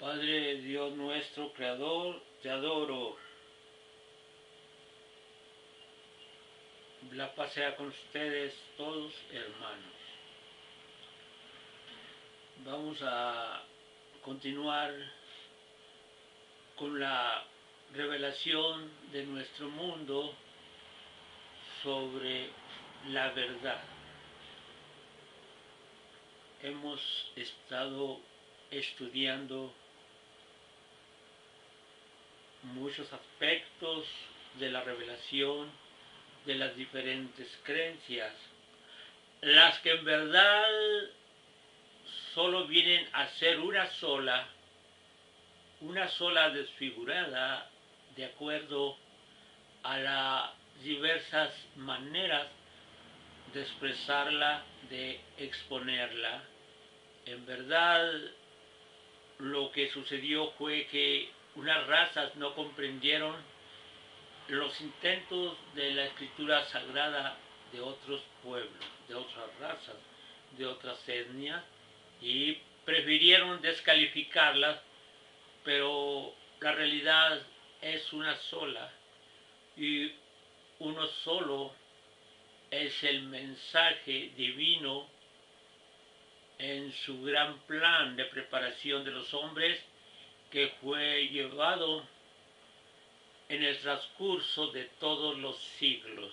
Padre Dios nuestro, Creador, te adoro. La paz sea con ustedes todos, hermanos. Vamos a continuar con la revelación de nuestro mundo sobre la verdad. Hemos estado estudiando muchos aspectos de la revelación de las diferentes creencias, las que en verdad solo vienen a ser una sola desfigurada de acuerdo a las diversas maneras de expresarla, de exponerla. En verdad, lo que sucedió fue que unas razas no comprendieron los intentos de la escritura sagrada de otros pueblos, de otras razas, de otras etnias, y prefirieron descalificarlas, pero la realidad es una sola, y uno solo es el mensaje divino en su gran plan de preparación de los hombres, que fue llevado en el transcurso de todos los siglos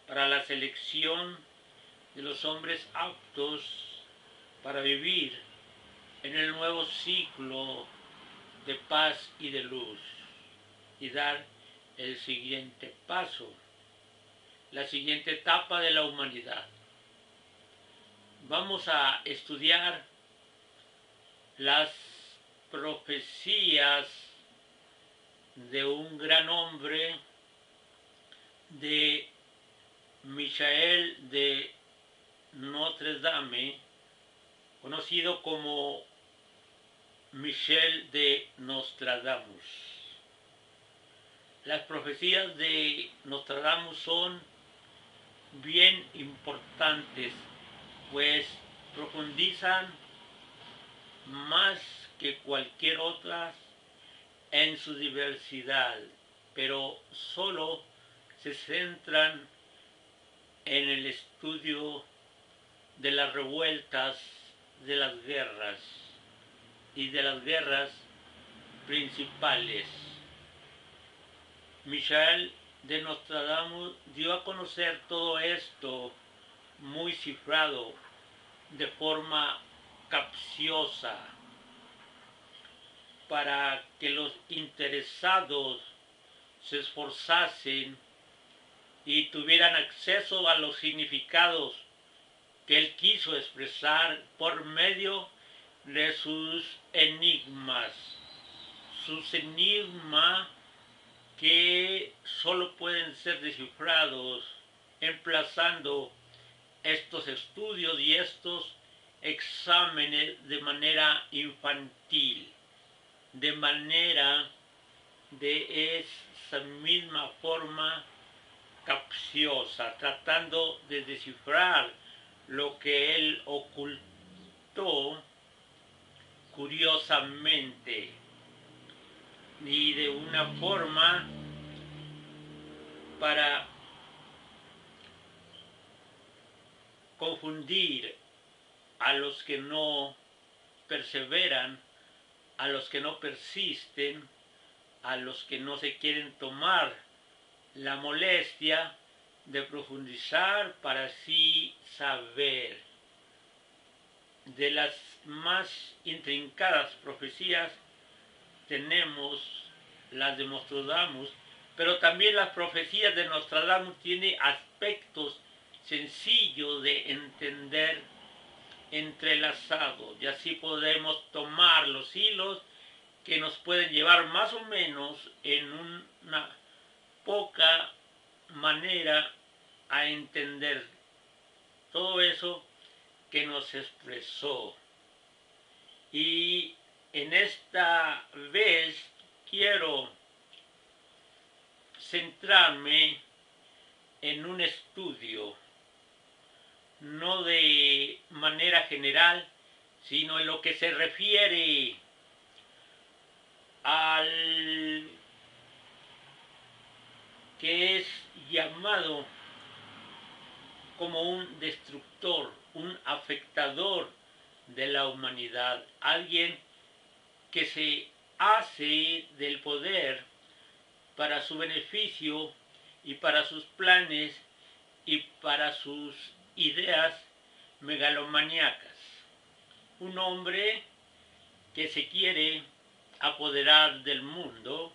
para la selección de los hombres aptos para vivir en el nuevo ciclo de paz y de luz y dar el siguiente paso, la siguiente etapa de la humanidad. Vamos a estudiar las profecías de un gran hombre, de Michael de Notre Dame, conocido como Michel de Nostradamus. Las profecías de Nostradamus son bien importantes, pues profundizan más que cualquier otra en su diversidad, pero solo se centran en el estudio de las revueltas, de las guerras y de las guerras principales. Michael de Nostradamus dio a conocer todo esto muy cifrado, de forma capciosa, para que los interesados se esforzasen y tuvieran acceso a los significados que él quiso expresar por medio de sus enigmas que solo pueden ser descifrados emplazando estos estudios y estos exámenes de manera infantil, de manera de esa misma forma capciosa, tratando de descifrar lo que él ocultó curiosamente y de una forma para confundir a los que no perseveran, a los que no persisten, a los que no se quieren tomar la molestia de profundizar para así saber. De las más intrincadas profecías tenemos las de Nostradamus, pero también las profecías de Nostradamus tienen aspectos sencillos de entender, entrelazados, y así podemos tomar los hilos que nos pueden llevar más o menos en una poca manera a entender todo eso que nos expresó. Y en esta vez quiero centrarme en un estudio, no de manera general, sino en lo que se refiere al que es llamado como un destructor, un afectador de la humanidad, alguien que se hace del poder para su beneficio y para sus planes y para sus ideas megalomaníacas. Un hombre que se quiere apoderar del mundo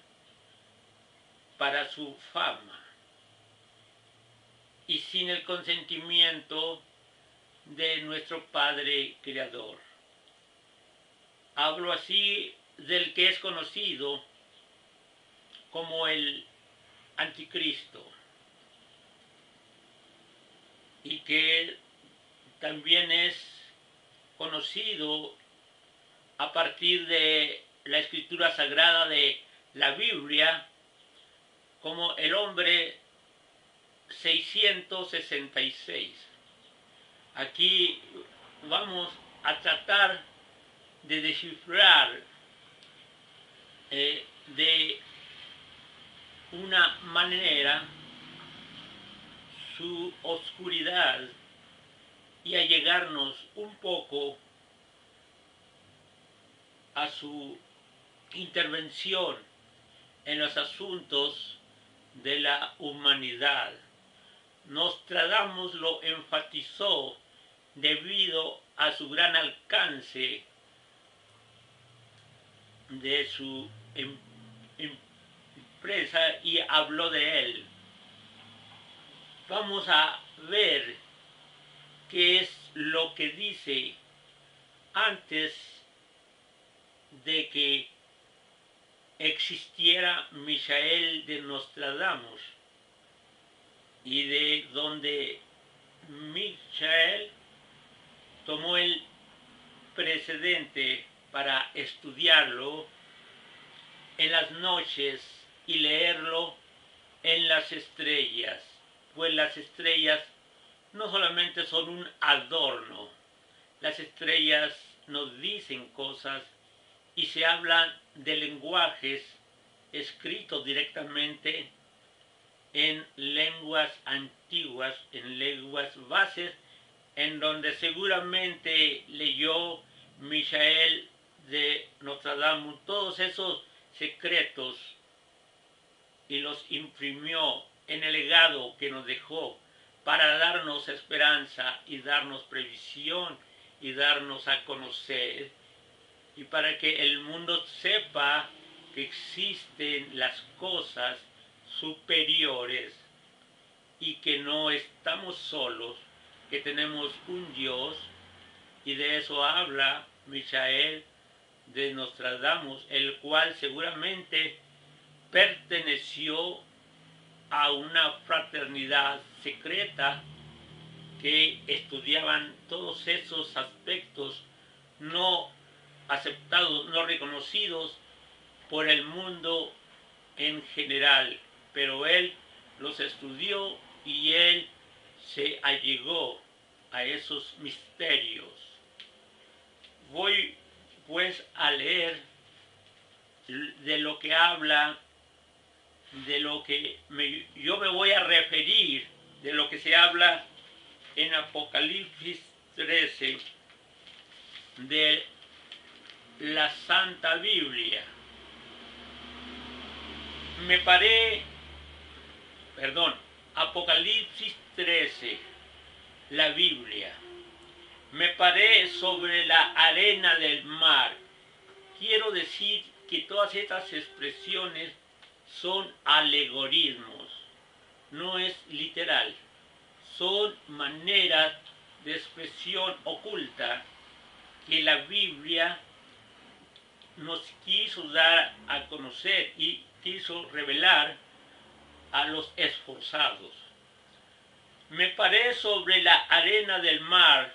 para su fama y sin el consentimiento de nuestro Padre Creador. Hablo así del que es conocido como el Anticristo y que también es conocido a partir de la escritura sagrada de la Biblia como el hombre 666. Aquí vamos a tratar de descifrar de una manera su oscuridad y a llegarnos un poco a su intervención en los asuntos de la humanidad. Nostradamus lo enfatizó debido a su gran alcance de su empresa y habló de él. Vamos a ver qué es lo que dice antes de que existiera Michael de Nostradamus y de donde Michael tomó el precedente para estudiarlo en las noches y leerlo en las estrellas, pues las estrellas no solamente son un adorno, las estrellas nos dicen cosas y se hablan de lenguajes escritos directamente en lenguas antiguas, en lenguas bases, en donde seguramente leyó Michael de Nostradamus todos esos secretos y los imprimió en el legado que nos dejó para darnos esperanza y darnos previsión y darnos a conocer y para que el mundo sepa que existen las cosas superiores y que no estamos solos, que tenemos un Dios, y de eso habla Michael de Nostradamus, el cual seguramente perteneció a una fraternidad secreta que estudiaban todos esos aspectos no aceptados, no reconocidos por el mundo en general, pero él los estudió y él se allegó a esos misterios. Voy pues a leer de lo que habla, de lo que yo me voy a referir, de lo que se habla en Apocalipsis 13, de la Santa Biblia. Apocalipsis 13, la Biblia. Me paré sobre la arena del mar. Quiero decir que todas estas expresiones son alegorismos, no es literal. Son maneras de expresión oculta que la Biblia nos quiso dar a conocer y quiso revelar a los esforzados. Me paré sobre la arena del mar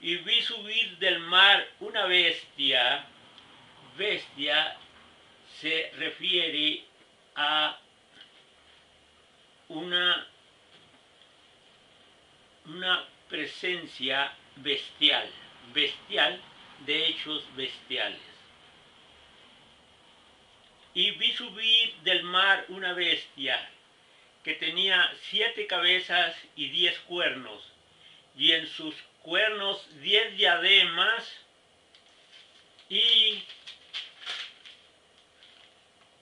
y vi subir del mar una bestia. Bestia se refiere a una presencia bestial, de hechos bestiales. Y vi subir del mar una bestia que tenía 7 cabezas y 10 cuernos, y en sus cuernos 10 diademas, y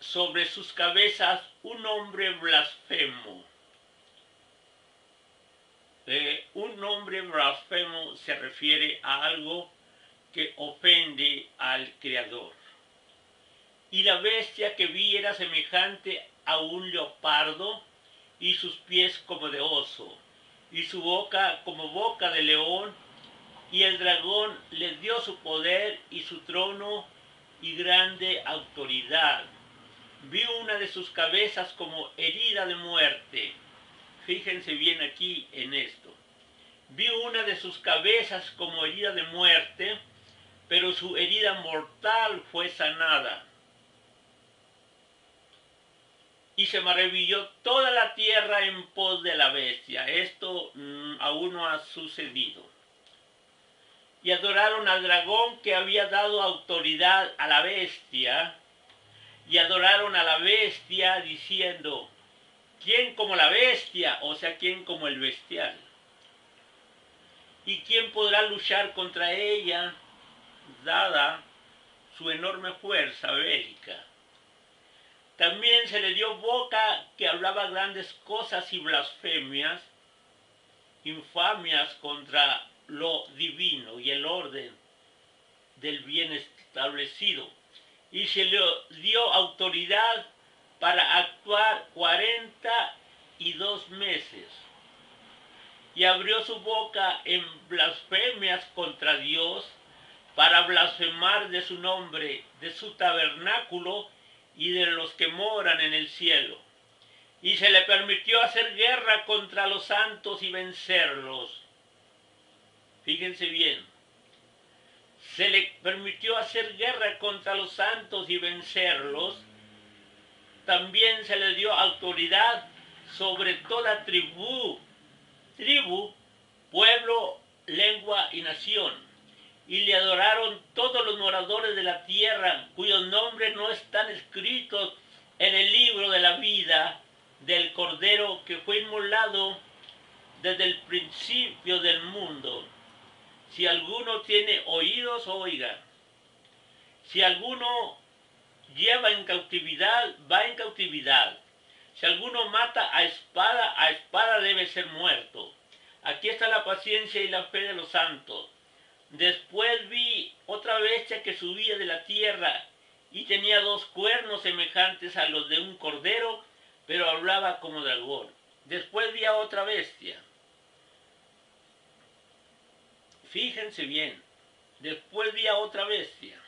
sobre sus cabezas un nombre blasfemo. Un nombre blasfemo se refiere a algo que ofende al Creador. Y la bestia que vi era semejante a un leopardo, y sus pies como de oso, y su boca como boca de león, y el dragón le dio su poder y su trono y grande autoridad. Vi una de sus cabezas como herida de muerte. Fíjense bien aquí en esto. Vi una de sus cabezas como herida de muerte, pero su herida mortal fue sanada. Y se maravilló toda la tierra en pos de la bestia. Esto aún no ha sucedido. Y adoraron al dragón que había dado autoridad a la bestia. Y adoraron a la bestia diciendo, ¿quién como la bestia? O sea, ¿quién como el bestial? ¿Y quién podrá luchar contra ella, dada su enorme fuerza bélica? También se le dio boca que hablaba grandes cosas y blasfemias, infamias contra lo divino y el orden del bien establecido. Y se le dio autoridad para actuar 42 meses. Y abrió su boca en blasfemias contra Dios, para blasfemar de su nombre, de su tabernáculo y de los que moran en el cielo. Y se le permitió hacer guerra contra los santos y vencerlos. Fíjense bien. Se le permitió hacer guerra contra los santos y vencerlos. También se le dio autoridad sobre toda tribu, pueblo, lengua y nación. Y le adoraron todos los moradores de la tierra, cuyos nombres no están escritos en el libro de la vida del Cordero que fue inmolado desde el principio del mundo. Si alguno tiene oídos, oiga. Si alguno lleva en cautividad, va en cautividad. Si alguno mata a espada debe ser muerto. Aquí está la paciencia y la fe de los santos. Después vi otra bestia que subía de la tierra y tenía 2 cuernos semejantes a los de un cordero, pero hablaba como dragón. Después vi a otra bestia. Fíjense bien. Después vi a otra bestia.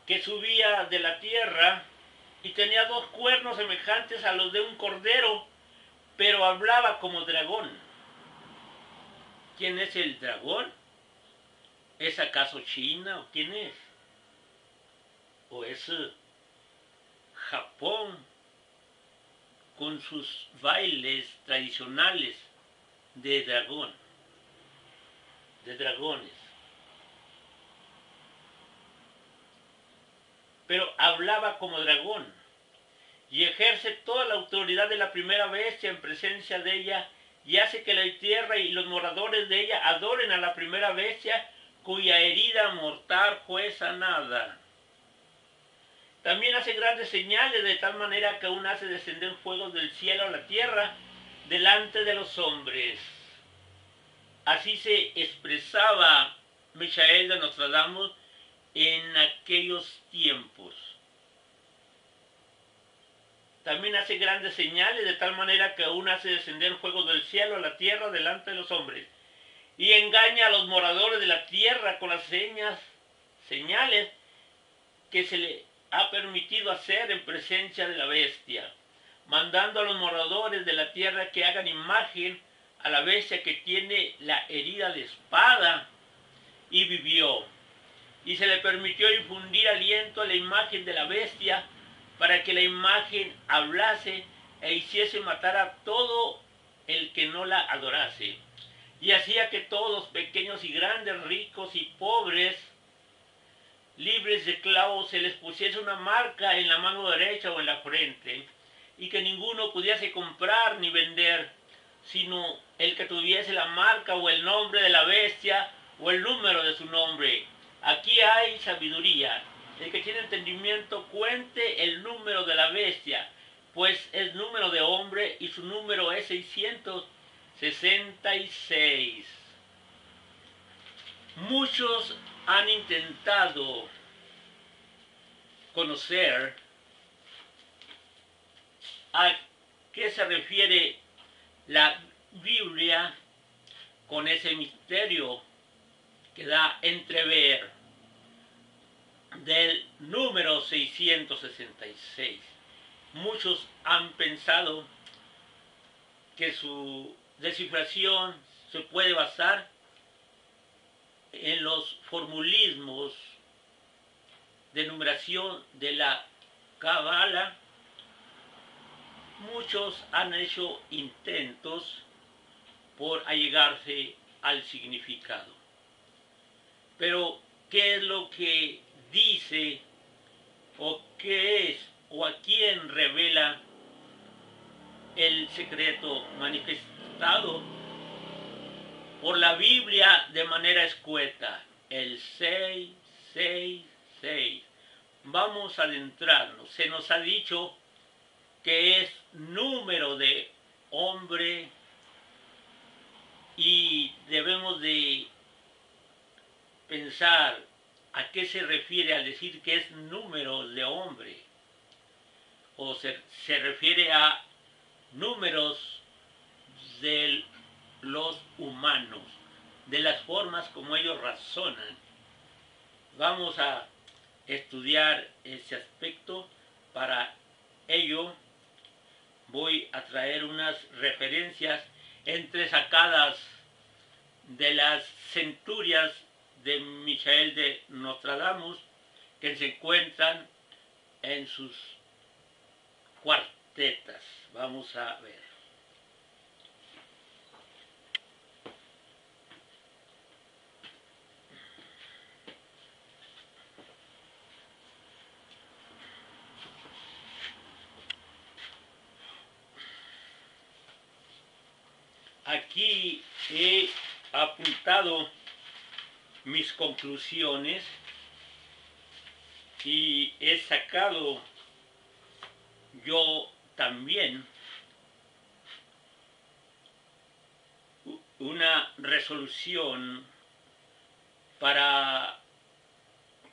Que subía de la tierra y tenía 2 cuernos semejantes a los de un cordero, pero hablaba como dragón. ¿Quién es el dragón? ¿Es acaso China o quién es? ¿O es Japón con sus bailes tradicionales de dragón, de dragones? Pero hablaba como dragón y ejerce toda la autoridad de la primera bestia en presencia de ella, y hace que la tierra y los moradores de ella adoren a la primera bestia, cuya herida mortal fue sanada. También hace grandes señales, de tal manera que aún hace descender fuegos del cielo a la tierra delante de los hombres. Así se expresaba Michael de Nostradamus en aquellos tiempos. También hace grandes señales, de tal manera que aún hace descender fuegos del cielo a la tierra delante de los hombres. Y engaña a los moradores de la tierra con las señales que se le ha permitido hacer en presencia de la bestia, mandando a los moradores de la tierra que hagan imagen a la bestia que tiene la herida de espada y vivió. y se le permitió infundir aliento a la imagen de la bestia para que la imagen hablase e hiciese matar a todo el que no la adorase. Y hacía que todos, pequeños y grandes, ricos y pobres, libres de esclavos, se les pusiese una marca en la mano derecha o en la frente, y que ninguno pudiese comprar ni vender, sino el que tuviese la marca o el nombre de la bestia o el número de su nombre. Aquí hay sabiduría. El que tiene entendimiento cuente el número de la bestia, pues es número de hombre y su número es 666. Muchos han intentado conocer a qué se refiere la Biblia con ese misterio que da entrever del número 666. Muchos han pensado que su descifración se puede basar en los formulismos de numeración de la Cábala. Muchos han hecho intentos por allegarse al significado. Pero, ¿qué es lo que dice o qué es o a quién revela el secreto manifestado por la Biblia de manera escueta? El 666. Vamos a adentrarnos. Se nos ha dicho que es número de hombre y debemos de pensar a qué se refiere al decir que es número de hombre, o se refiere a números de los humanos, de las formas como ellos razonan. Vamos a estudiar ese aspecto. Para ello voy a traer unas referencias entresacadas de las centurias de Michael de Nostradamus, que se encuentran en sus cuartetas. Vamos a ver. Aquí he apuntado mis conclusiones y he sacado yo también una resolución para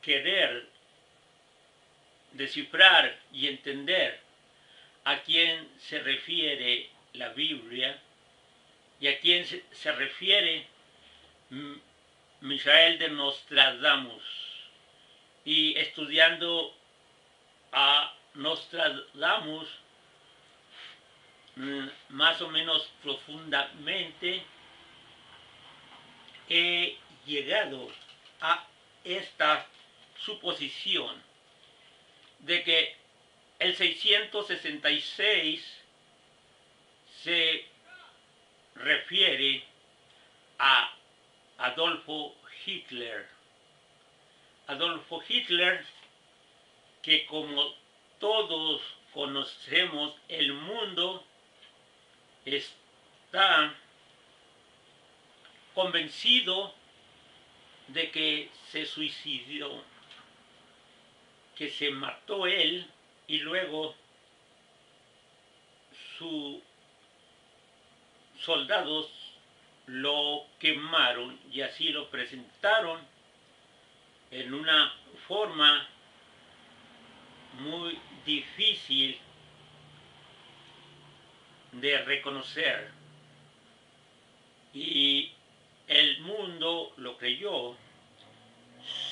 querer descifrar y entender a quién se refiere la Biblia y a quién se refiere Michael de Nostradamus. Y estudiando a Nostradamus más o menos profundamente, he llegado a esta suposición de que el 666 se refiere a Adolfo Hitler. Adolfo Hitler, que como todos conocemos, el mundo está convencido de que se suicidó, que se mató él y luego sus soldados lo quemaron y así lo presentaron en una forma muy difícil de reconocer, y el mundo lo creyó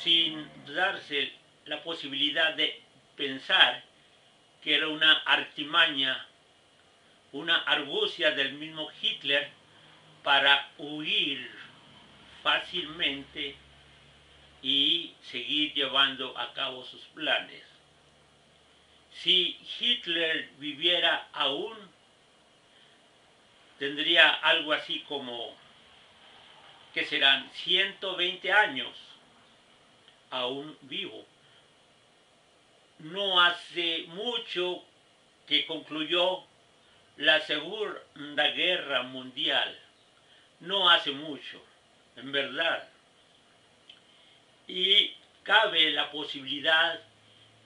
sin darse la posibilidad de pensar que era una artimaña, una argucia del mismo Hitler para huir fácilmente y seguir llevando a cabo sus planes. Si Hitler viviera aún, tendría algo así como, que serán 120 años aún vivo. No hace mucho que concluyó la Segunda Guerra Mundial. No hace mucho, en verdad. Y cabe la posibilidad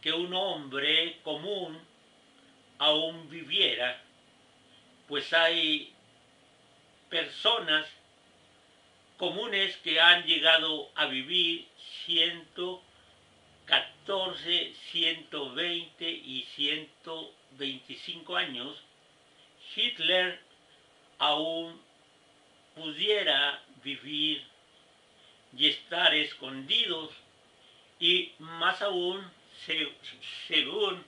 que un hombre común aún viviera, pues hay personas comunes que han llegado a vivir 114, 120 y 125 años. Hitler aún pudiera vivir y estar escondidos, y más aún, según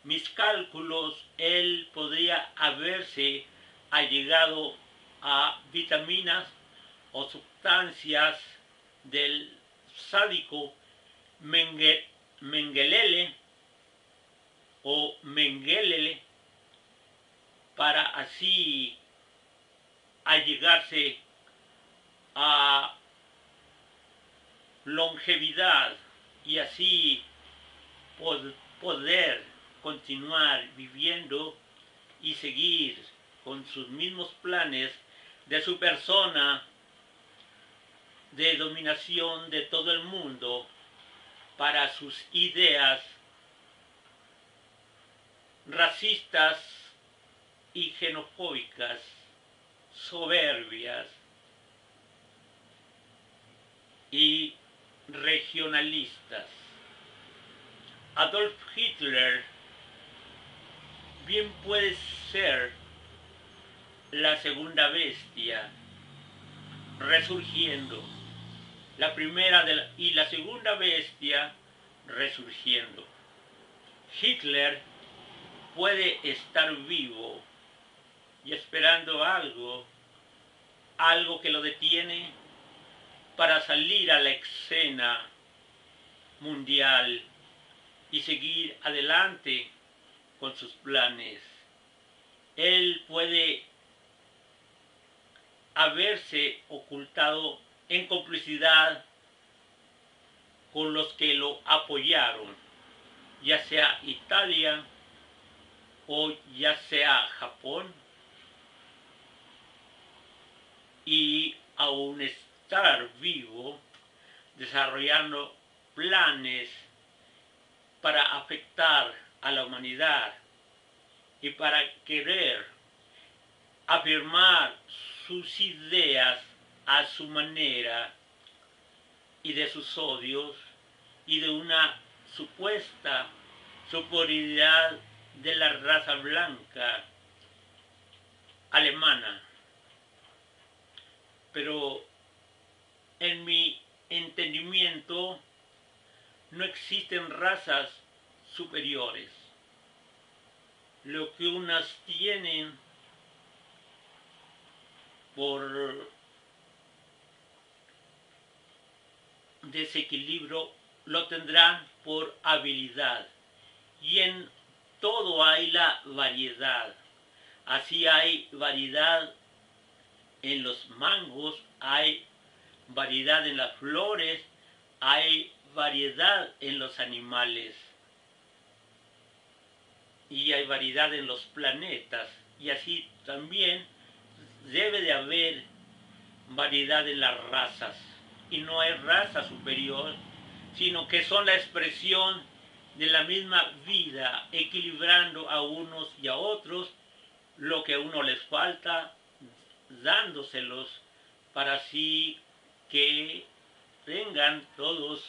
mis cálculos, él podría haberse allegado a vitaminas o sustancias del sádico Mengele o Mengele, para así allegarse a longevidad y así poder continuar viviendo y seguir con sus mismos planes de su persona de dominación de todo el mundo para sus ideas racistas y xenofóbicas, soberbias y regionalistas. Adolf Hitler bien puede ser la segunda bestia resurgiendo, la primera y la segunda bestia resurgiendo. Hitler puede estar vivo y esperando algo que lo detiene para salir a la escena mundial y seguir adelante con sus planes. Él puede haberse ocultado en complicidad con los que lo apoyaron, ya sea Italia o ya sea Japón, y aún estar vivo desarrollando planes para afectar a la humanidad y para querer afirmar sus ideas a su manera y de sus odios y de una supuesta superioridad de la raza blanca alemana. Pero en mi entendimiento no existen razas superiores. Lo que unas tienen por desequilibrio lo tendrán por habilidad. Y en todo hay la variedad. Así hay variedad en los mangos, hay variedad en las flores, hay variedad en los animales y hay variedad en los planetas, y así también debe de haber variedad en las razas, y no hay raza superior, sino que son la expresión de la misma vida, equilibrando a unos y a otros lo que a uno les falta, dándoselos para así que tengan todos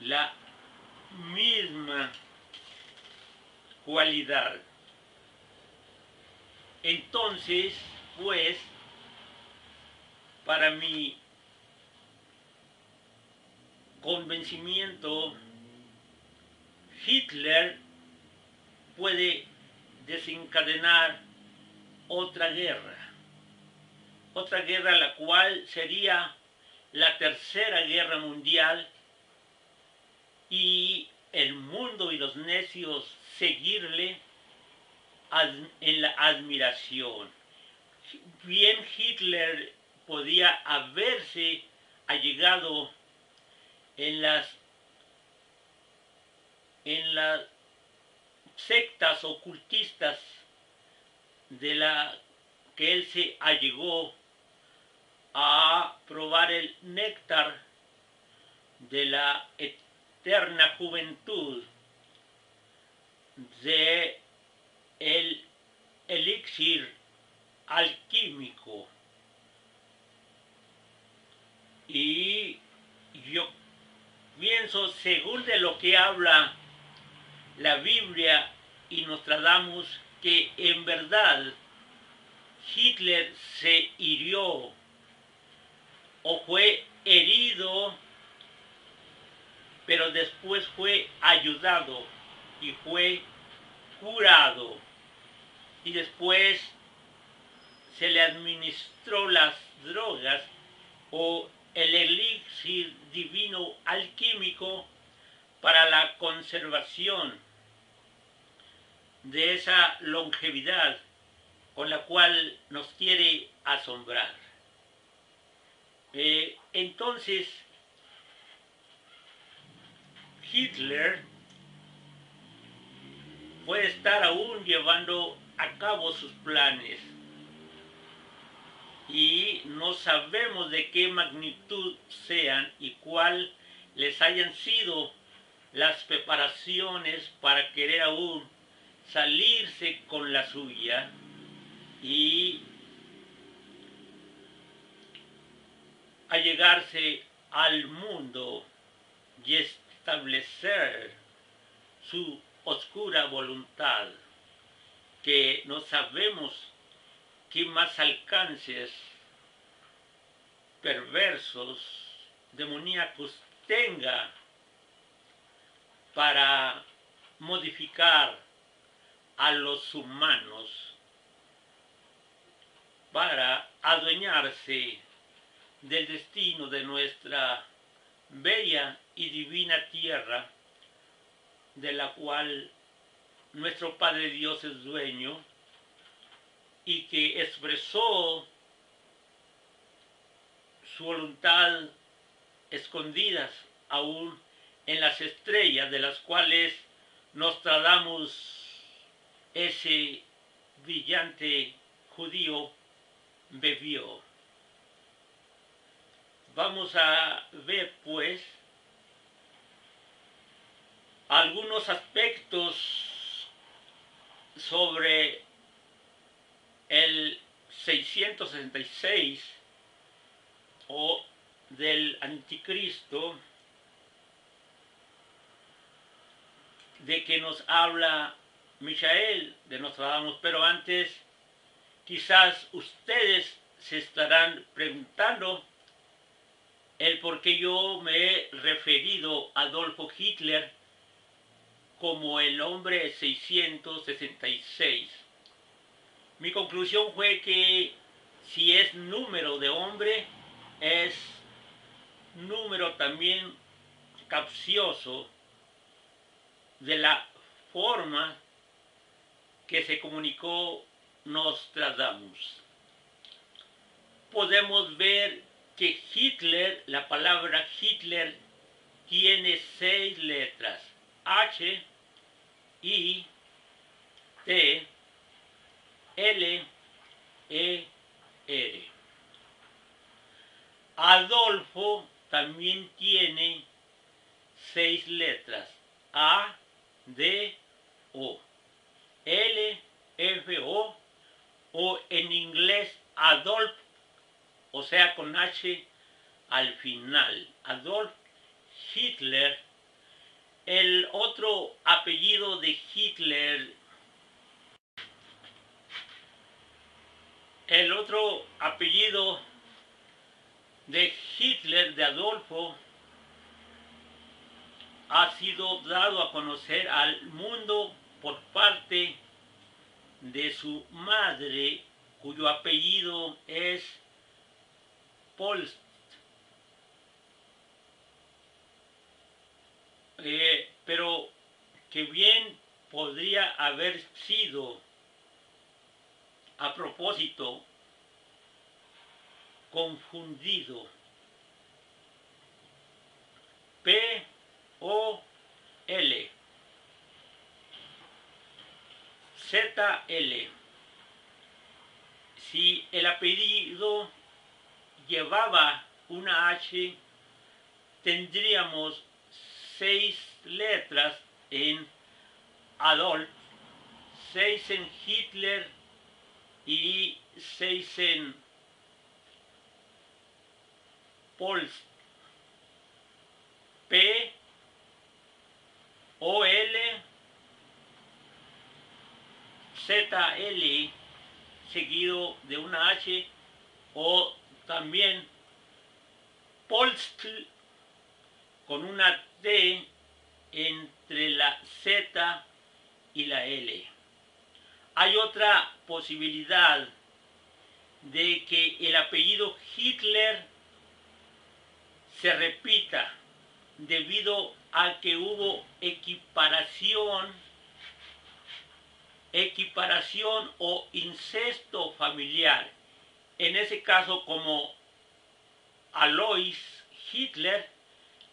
la misma cualidad. Entonces, pues, para mi convencimiento, Hitler puede desencadenar otra guerra la cual sería la Tercera Guerra Mundial y el mundo y los necios seguirle en la admiración. Bien Hitler podía haberse allegado en las sectas ocultistas de la que él se allegó a probar el néctar de la eterna juventud, de el elixir alquímico. Y yo pienso, según de lo que habla la Biblia y Nostradamus, que en verdad Hitler se hirió o fue herido, pero después fue ayudado y fue curado, y después se le administró las drogas o el elixir divino alquímico para la conservación de esa longevidad con la cual nos quiere asombrar. Entonces, Hitler puede estar aún llevando a cabo sus planes y no sabemos de qué magnitud sean y cuál les hayan sido las preparaciones para querer aún salirse con la suya y allegarse al mundo y establecer su oscura voluntad, que no sabemos qué más alcances perversos, demoníacos tenga para modificar a los humanos, para adueñarse del destino de nuestra bella y divina tierra, de la cual nuestro Padre Dios es dueño y que expresó su voluntad escondidas aún en las estrellas, de las cuales Nostradamus, ese brillante judío, bebió. Vamos a ver pues algunos aspectos sobre el 666 o del anticristo, de que nos habla Michael de Nostradamus. Pero antes, quizás ustedes se estarán preguntando el por qué yo me he referido a Adolfo Hitler como el hombre 666. Mi conclusión fue que si es número de hombre, es número también capcioso de la forma que se comunicó Nostradamus. Podemos ver que Hitler, la palabra Hitler, tiene 6 letras: H, I, T, L, E, R. Adolfo también tiene 6 letras: A, D, O, L, F, o en inglés Adolf, o sea con H al final, Adolf Hitler. El otro apellido de Hitler, de Adolfo, ha sido dado a conocer al mundo por parte de su madre, cuyo apellido es Polst, que bien podría haber sido a propósito confundido. P-O-L Z-L. Si el apellido llevaba una H, tendríamos 6 letras en Adolf, 6 en Hitler y 6 en Polsk. P, O, L, Z, L, seguido de una H, o también Polsk con una T entre la Z y la L. Hay otra posibilidad de que el apellido Hitler se repita debido a que hubo equiparación o incesto familiar. En ese caso, como Alois Hitler,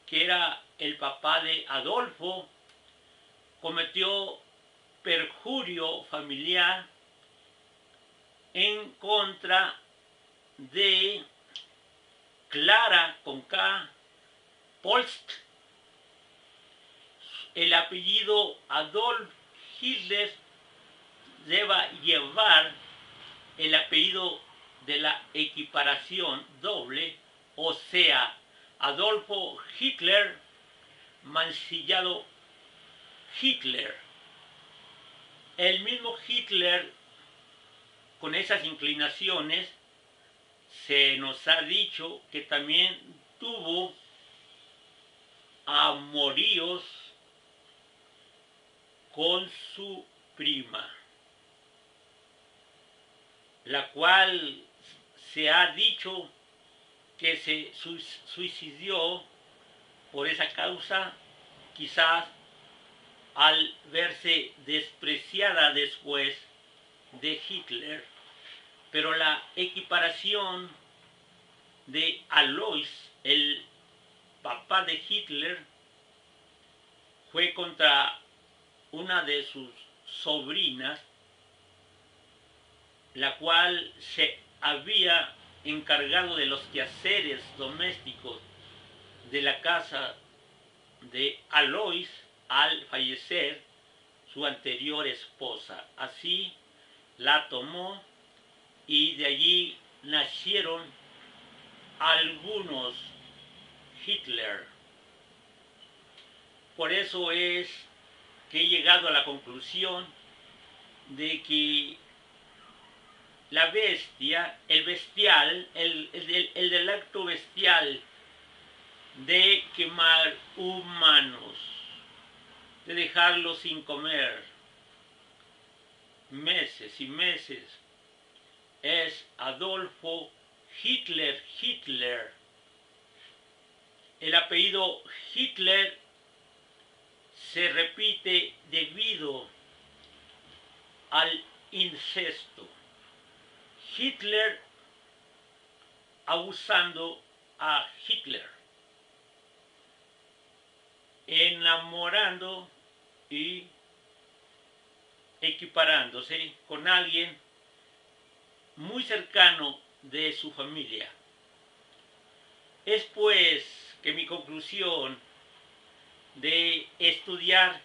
que era el papá de Adolfo, cometió perjurio familiar en contra de Clara con K, Polsk. El apellido Adolf Hitler deba llevar el apellido de la equiparación doble, o sea, Adolfo Hitler mancillado Hitler. El mismo Hitler, con esas inclinaciones, se nos ha dicho que también tuvo amoríos con su prima, la cual se ha dicho que se suicidó por esa causa, quizás al verse despreciada después de Hitler. Pero la equiparación de Alois, el papá de Hitler, fue contra una de sus sobrinas, la cual se había encargado de los quehaceres domésticos de la casa de Alois al fallecer su anterior esposa. Así la tomó y de allí nacieron algunos Hitler. Por eso es que he llegado a la conclusión de que la bestia, el bestial, el del acto bestial de quemar humanos, de dejarlos sin comer meses y meses, es Adolfo Hitler. El apellido Hitler se repite debido al incesto. Hitler abusando a Hitler, enamorando y equiparándose con alguien muy cercano de su familia. Es pues que mi conclusión de estudiar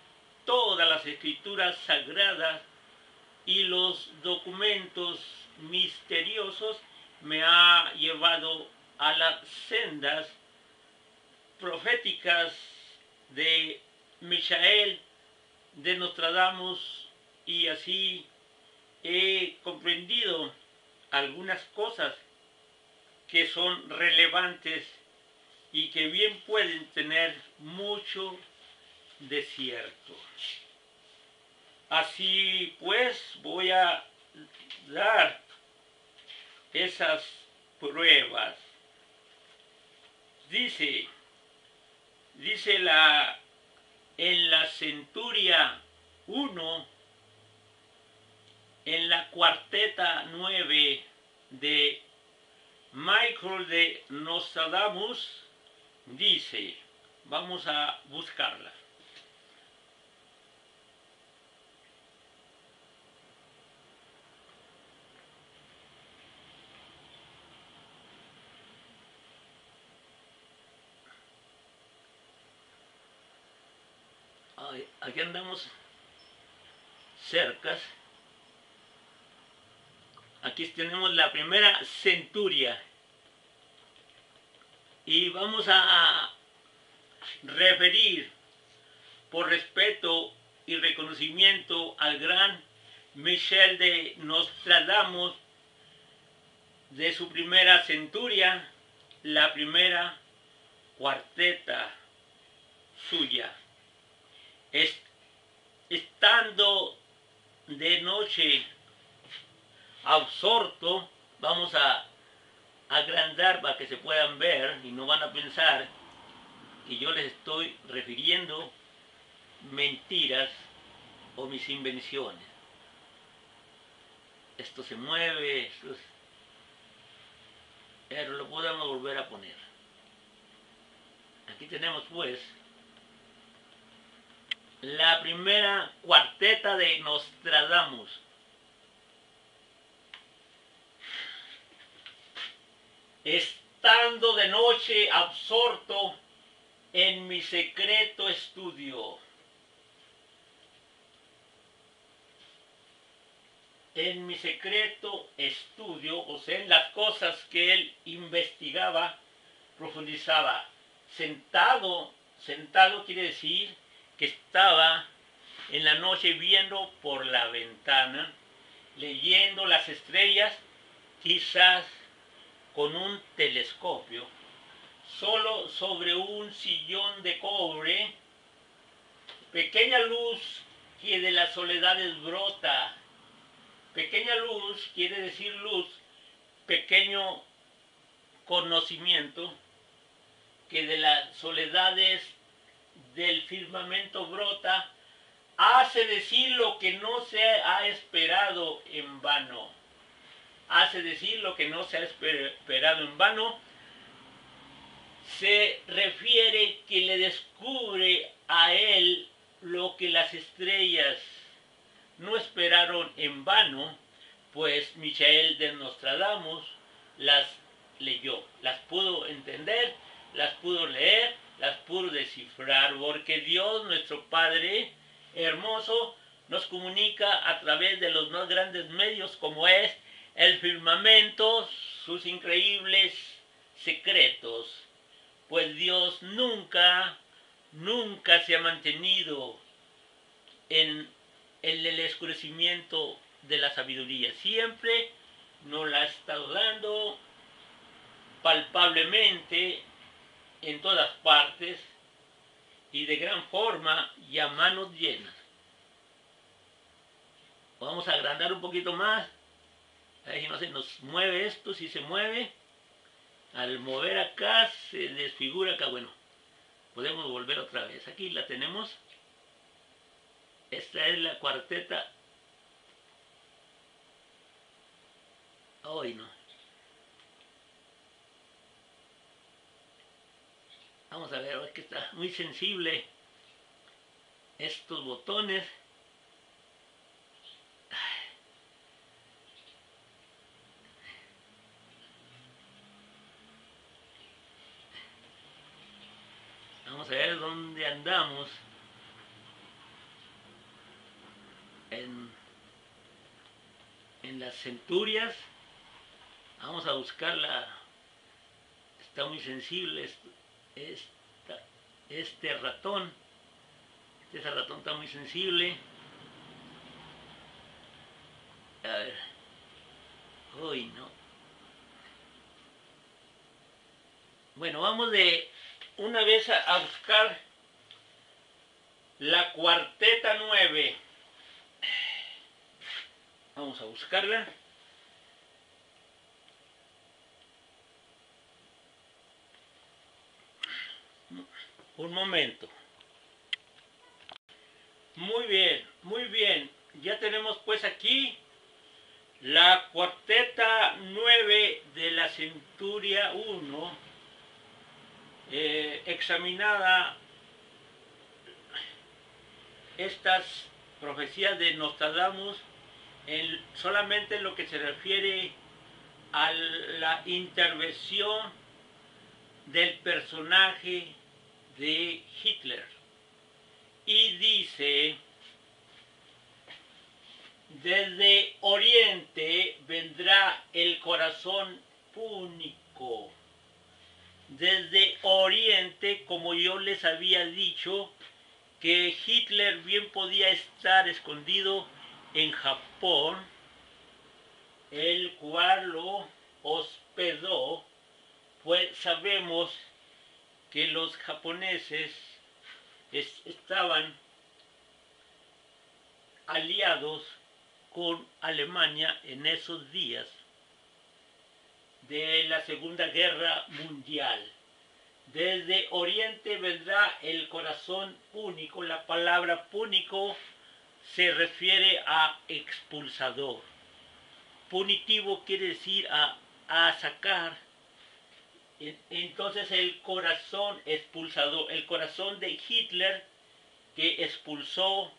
todas las escrituras sagradas y los documentos misteriosos me ha llevado a las sendas proféticas de Michael, de Nostradamus, y así he comprendido algunas cosas que son relevantes y que bien pueden tener mucho de cierto. Así pues voy a dar esas pruebas. Dice en la Centuria 1, en la cuarteta 9 de Michael de Nostradamus, dice, vamos a buscarla. Aquí andamos cerca. Aquí tenemos la primera centuria. Y vamos a referir por respeto y reconocimiento al gran Michel de Nostradamus de su primera centuria, la primera cuarteta suya. Estando de noche absorto, vamos a agrandar para que se puedan ver y no van a pensar que yo les estoy refiriendo mentiras o mis invenciones. Esto se mueve, pero lo podemos volver a poner. Aquí tenemos pues la primera cuarteta de Nostradamus. Estando de noche absorto en mi secreto estudio. En mi secreto estudio, o sea, en las cosas que él investigaba, profundizaba. Sentado quiere decir que estaba en la noche viendo por la ventana, leyendo las estrellas, quizás con un telescopio, solo sobre un sillón de cobre, pequeña luz que de las soledades brota. Pequeña luz quiere decir luz, pequeño conocimiento que de las soledades del firmamento brota, hace decir lo que no se ha esperado en vano. Hace decir lo que no se ha esperado en vano. Se refiere que le descubre a él lo que las estrellas no esperaron en vano, pues Michel de Nostradamus las leyó, las pudo entender, las pudo leer, las pudo descifrar, porque Dios, nuestro Padre hermoso, nos comunica a través de los más grandes medios como es el firmamento, sus increíbles secretos, pues Dios nunca se ha mantenido en el escurecimiento de la sabiduría. Siempre nos la ha estado dando palpablemente en todas partes y de gran forma y a manos llenas. Vamos a agrandar un poquito más. A ver si no se nos mueve esto, si se mueve. Al mover acá se desfigura acá. Bueno, podemos volver otra vez. Aquí la tenemos. Esta es la cuarteta. Hoy no. Vamos a ver, es que está muy sensible estos botones. Vamos a ver dónde andamos. En las centurias. Vamos a buscarla. Está muy sensible este ratón. Este ratón está muy sensible. A ver. Uy, no. Bueno, vamos de una vez a buscar la cuarteta 9. Vamos a buscarla. Un momento. Muy bien, muy bien. Ya tenemos pues aquí la cuarteta 9 de la Centuria 1, examinada estas profecías de Nostradamus solamente en lo que se refiere a la intervención del personaje de Hitler. Y dice: desde Oriente vendrá el corazón púnico. Desde Oriente, como yo les había dicho, que Hitler bien podía estar escondido en Japón, el cual lo hospedó, pues sabemos que los japoneses estaban aliados con Alemania en esos días de la Segunda Guerra Mundial. Desde Oriente vendrá el corazón púnico. La palabra púnico se refiere a expulsador. Punitivo quiere decir a sacar. Entonces el corazón expulsador, el corazón de Hitler, que expulsó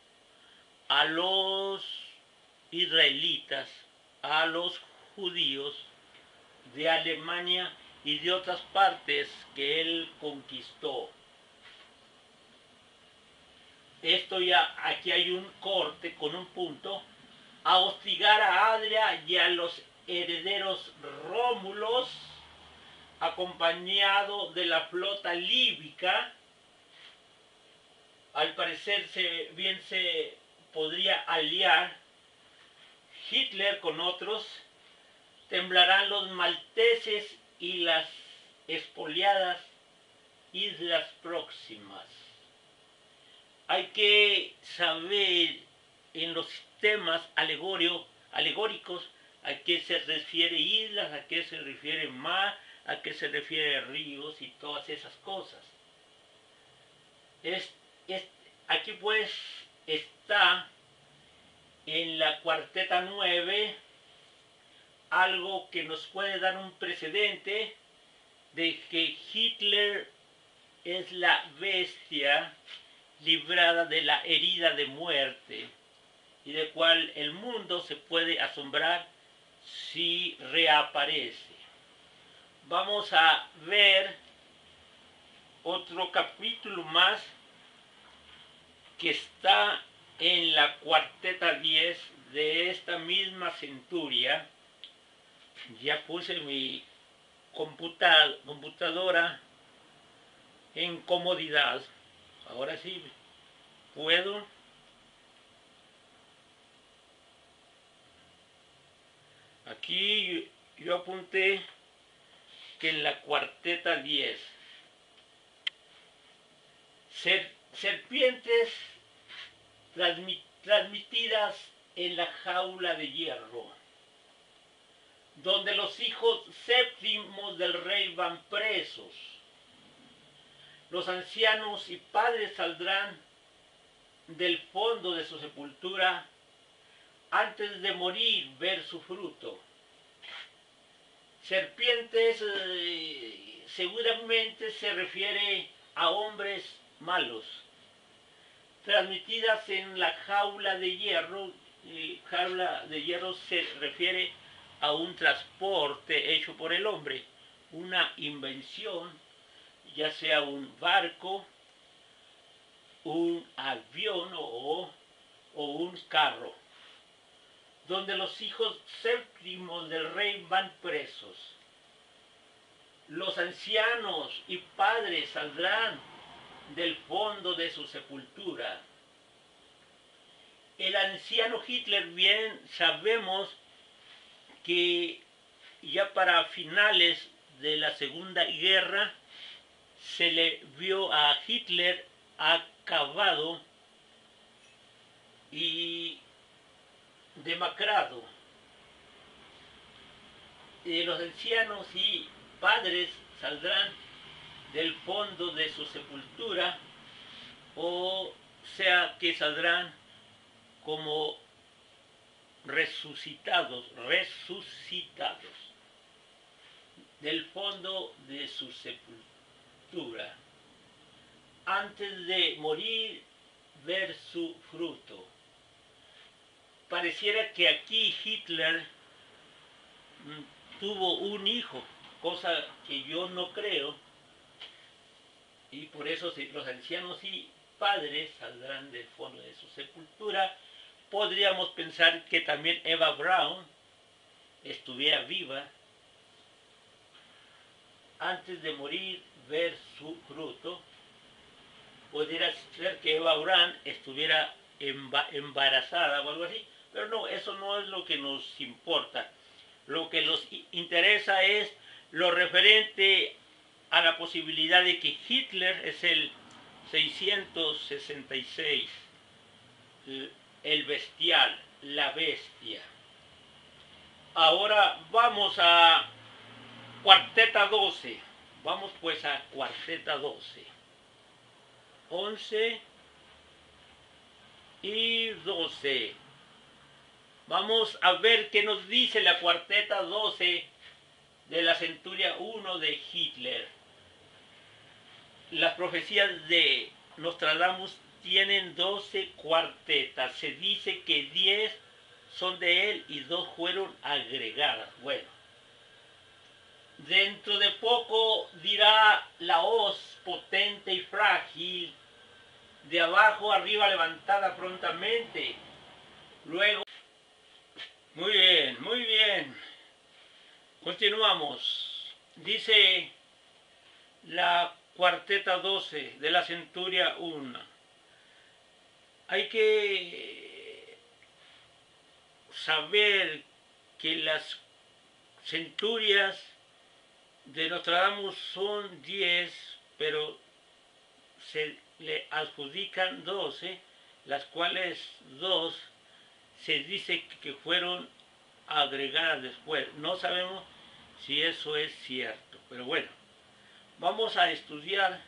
a los israelitas, a los judíos de Alemania y de otras partes que él conquistó. Esto ya, aquí hay un corte con un punto: a hostigar a Adria y a los herederos Rómulos, acompañado de la flota líbica. Al parecer bien se podría aliar Hitler con otros. Temblarán los malteses y las expoliadas islas próximas. Hay que saber en los sistemas alegóricos a qué se refiere islas, a qué se refiere mar, a qué se refiere ríos y todas esas cosas. Aquí pues está en la cuarteta 9 algo que nos puede dar un precedente de que Hitler es la bestia librada de la herida de muerte y de cual el mundo se puede asombrar si reaparece. Vamos a ver otro capítulo más que está en la cuarteta 10 de esta misma centuria. Ya puse mi computadora en comodidad. Ahora sí puedo. Aquí yo apunté que en la cuarteta 10, serpientes transmitidas en la jaula de hierro, donde los hijos séptimos del rey van presos. Los ancianos y padres saldrán del fondo de su sepultura antes de morir ver su fruto. Serpientes seguramente se refiere a hombres malos, transmitidas en la jaula de hierro. Jaula de hierro se refiere a un transporte hecho por el hombre, una invención, ya sea un barco, un avión o un carro, donde los hijos séptimos del rey van presos. Los ancianos y padres saldrán del fondo de su sepultura. El anciano Hitler, bien sabemos que ya para finales de la Segunda Guerra se le vio a Hitler acabado y demacrado. Los ancianos y padres saldrán del fondo de su sepultura, o sea que saldrán como resucitados del fondo de su sepultura, antes de morir ver su fruto. Pareciera que aquí Hitler tuvo un hijo, cosa que yo no creo, y por eso los ancianos y padres saldrán del fondo de su sepultura. Podríamos pensar que también Eva Braun estuviera viva antes de morir ver su fruto. Podría ser que Eva Braun estuviera embarazada o algo así, pero no, eso no es lo que nos importa. Lo que nos interesa es lo referente a la posibilidad de que Hitler es el 666, el bestial, la bestia. Ahora vamos a cuarteta 12. Vamos pues a cuarteta 12. 11 y 12. Vamos a ver qué nos dice la cuarteta 12 de la centuria 1 de Hitler. Las profecías de Nostradamus tienen 12 cuartetas. Se dice que 10 son de él y 2 fueron agregadas. Bueno, dentro de poco dirá la hoz potente y frágil, de abajo arriba levantada prontamente. Luego, muy bien. Continuamos. Dice la cuarteta 12 de la centuria 1. Hay que saber que las centurias de Nostradamus son 10, pero se le adjudican 12, las cuales 2 se dice que fueron agregadas después. No sabemos si eso es cierto, pero bueno, vamos a estudiar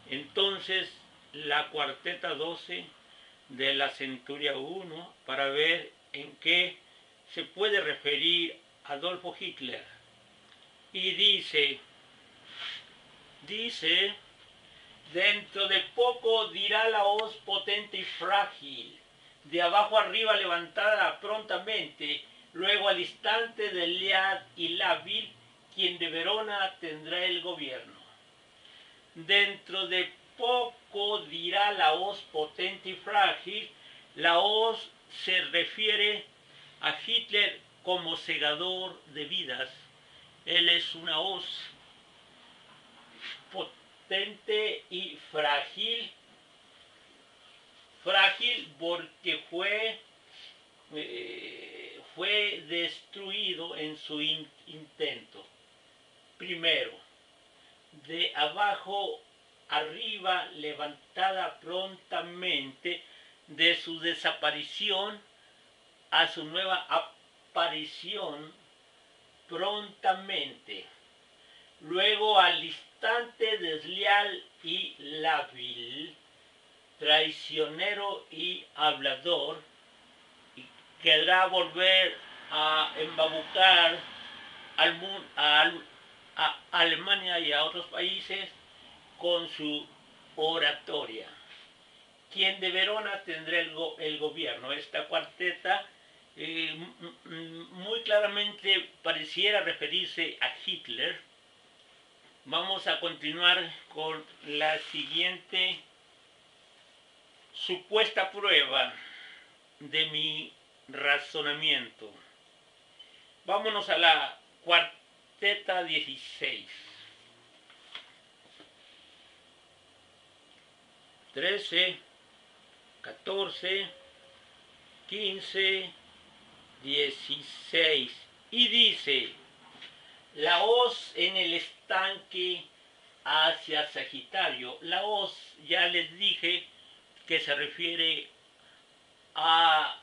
entonces la cuarteta 12 de la centuria 1 para ver en qué se puede referir Adolfo Hitler. Y dice, dentro de poco dirá la hoz potente y frágil, de abajo arriba levantada prontamente, luego al instante de Lead y Lábil, quien de Verona tendrá el gobierno. Dentro de poco dirá la hoz potente y frágil. La hoz se refiere a Hitler como segador de vidas. Él es una hoz potente y frágil. Frágil porque fue destruido en su intento. Primero, de abajo arriba levantada prontamente, de su desaparición a su nueva aparición prontamente. Luego al instante desleal y lábil, traicionero y hablador, y querrá volver a embabucar a Alemania y a otros países con su oratoria. Quien de Verona tendrá el gobierno. Esta cuarteta muy claramente pareciera referirse a Hitler. Vamos a continuar con la siguiente supuesta prueba de mi razonamiento. Vámonos a la cuarteta 16. 13, 14, 15, 16. Y dice, la hoz en el estanque hacia Sagitario. La hoz, ya les dije, que se refiere a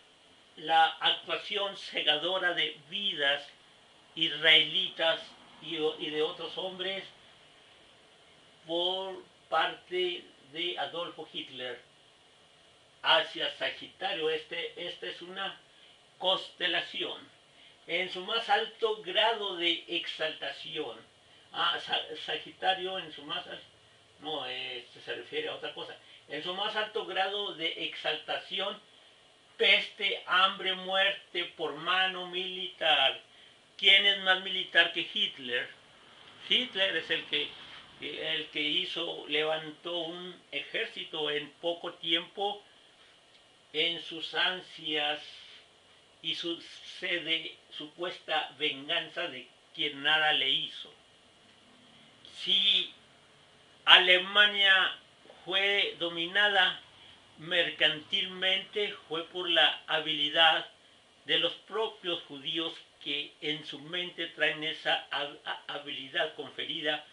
la actuación segadora de vidas israelitas y de otros hombres por parte de Adolfo Hitler. hacia Sagitario. Esta es una constelación en su más alto grado de exaltación. Sagitario en su más alto, no, se refiere a otra cosa. En su más alto grado de exaltación, peste, hambre, muerte por mano militar. ¿Quién es más militar que Hitler? Hitler es el que levantó un ejército en poco tiempo en sus ansias y su sede, supuesta venganza de quien nada le hizo. Si Alemania fue dominada mercantilmente, fue por la habilidad de los propios judíos, que en su mente traen esa habilidad conferida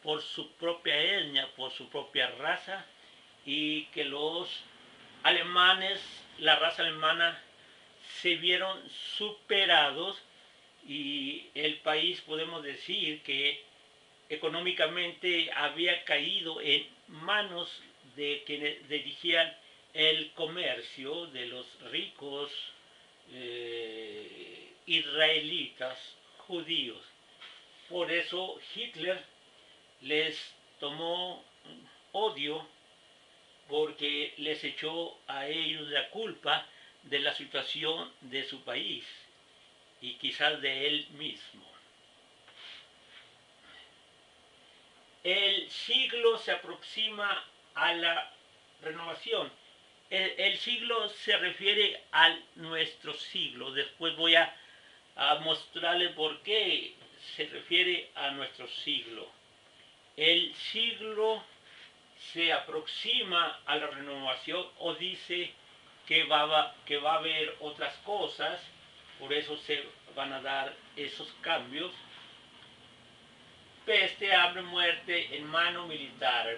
por su propia etnia, por su propia raza, y que los alemanes, la raza alemana, se vieron superados, y el país, podemos decir que económicamente había caído en manos de quienes dirigían el comercio, de los ricos israelitas judíos. Por eso Hitler les tomó odio, porque les echó a ellos la culpa de la situación de su país y quizás de él mismo. El siglo se aproxima a la renovación. El siglo se refiere a nuestro siglo. Después voy a mostrarle por qué se refiere a nuestro siglo. El siglo se aproxima a la renovación, o dice que va a haber otras cosas, por eso se van a dar esos cambios. Peste, hambre, muerte en mano militar.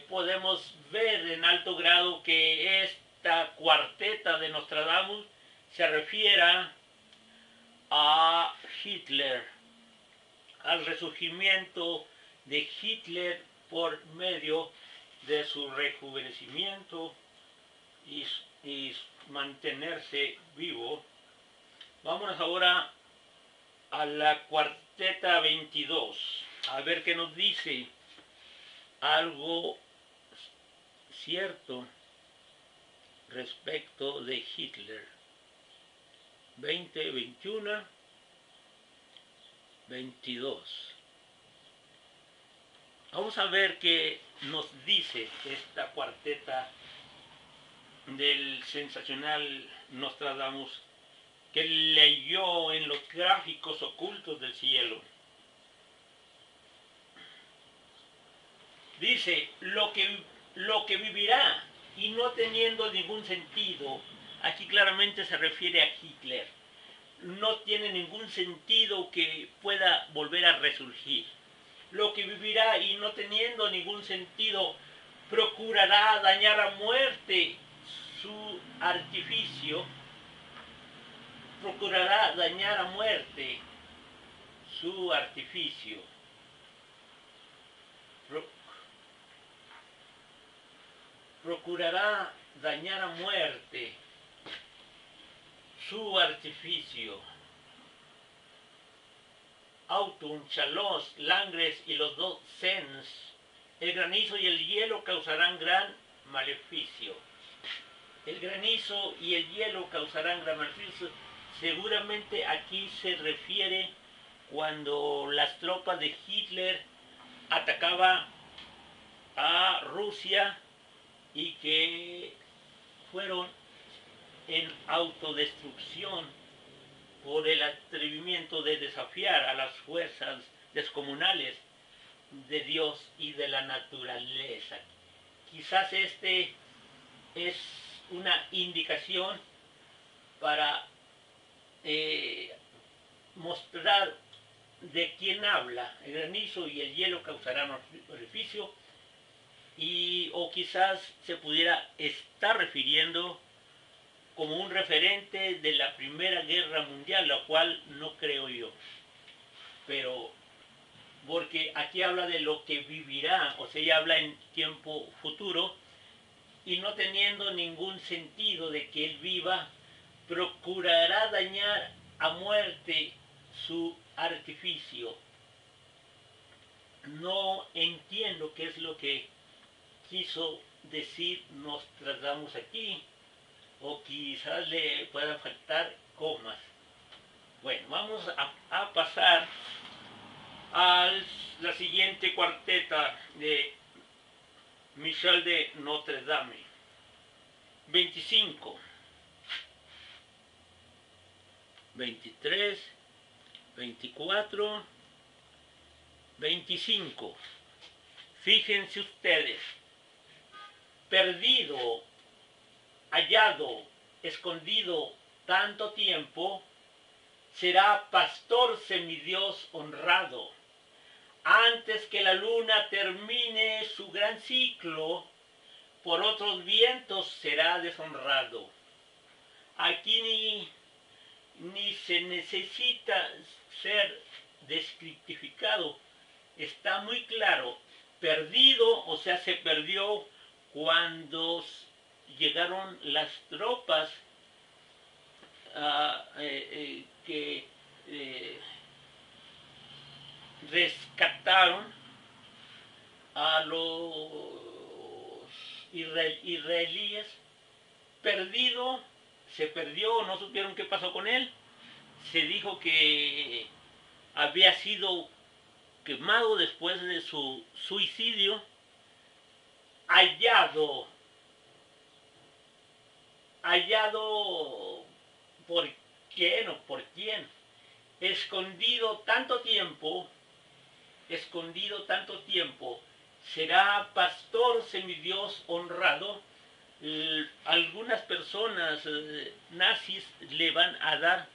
Podemos ver en alto grado que esta cuarteta de Nostradamus se refiere a Hitler, al resurgimiento de Hitler por medio de su rejuvenecimiento y mantenerse vivo. Vámonos ahora a la cuarteta 22, a ver qué nos dice algo cierto respecto de Hitler. 20, 21, 22. Vamos a ver qué nos dice esta cuarteta del sensacional Nostradamus, que leyó en los gráficos ocultos del cielo. Dice, lo que vivirá y no teniendo ningún sentido. Aquí claramente se refiere a Hitler. No tiene ningún sentido que pueda volver a resurgir. Lo que vivirá y no teniendo ningún sentido, procurará dañar a muerte su artificio. Procurará dañar a muerte su artificio. Procurará dañar a muerte su artificio. Autumn, Chalos, Langres y los dos Sens, el granizo y el hielo causarán gran maleficio. El granizo y el hielo causarán gran maleficio. Seguramente aquí se refiere cuando las tropas de Hitler atacaban a Rusia y que fueron en autodestrucción por el atrevimiento de desafiar a las fuerzas descomunales de Dios y de la naturaleza. Quizás este es una indicación para mostrar de quién habla. El granizo y el hielo causarán orificio, o quizás se pudiera estar refiriendo como un referente de la Primera Guerra Mundial, la cual no creo yo. Pero, porque aquí habla de lo que vivirá, o sea, ya habla en tiempo futuro, y no teniendo ningún sentido de que él viva, procurará dañar a muerte su artificio. No entiendo qué es lo que quiso decir Nostradamus aquí, o quizás le puedan faltar comas. Bueno, vamos a pasar a la siguiente cuarteta de Michel de Notre Dame. 25, 23, 24, 25. Fíjense ustedes, perdido, hallado, escondido tanto tiempo, será pastor semidios honrado. Antes que la luna termine su gran ciclo, por otros vientos será deshonrado. Aquí ni se necesita ser descriptificado, está muy claro. Perdido, o sea, se perdió cuando llegaron las tropas que rescataron a los israelíes. Perdido, se perdió, no supieron qué pasó con él. Se dijo que había sido quemado después de su suicidio. Hallado por quién o por quién, escondido tanto tiempo, será pastor semidios honrado. Algunas personas nazis le van a dar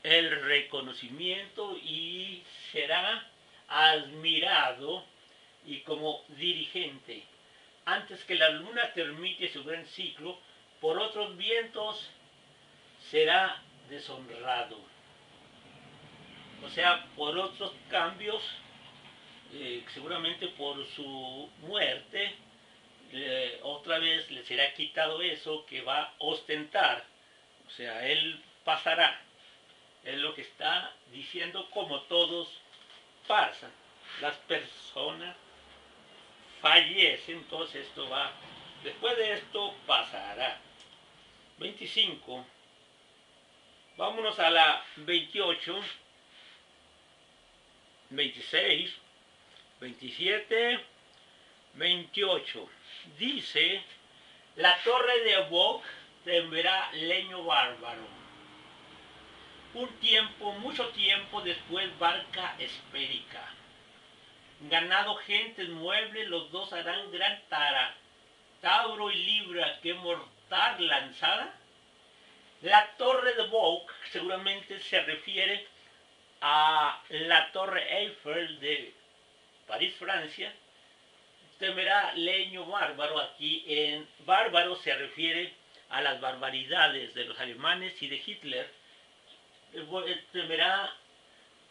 el reconocimiento y será admirado y como dirigente. Antes que la luna termine su gran ciclo, por otros vientos será deshonrado. O sea, por otros cambios, seguramente por su muerte, otra vez le será quitado eso que va a ostentar. O sea, él pasará. Es lo que está diciendo, como todos pasan. Las personas fallecen, entonces esto va, después de esto pasará. 25. Vámonos a la 28, 26, 27, 28. Dice, la torre de Boc temblará leño bárbaro. Un tiempo, mucho tiempo después, barca esférica. Ganado, gentes, muebles, los dos harán gran tara. Tauro y Libra, que mortal lanzada. La torre de Boc seguramente se refiere a la torre Eiffel de París, Francia. Temerá leño bárbaro. Aquí en bárbaro se refiere a las barbaridades de los alemanes y de Hitler. Temerá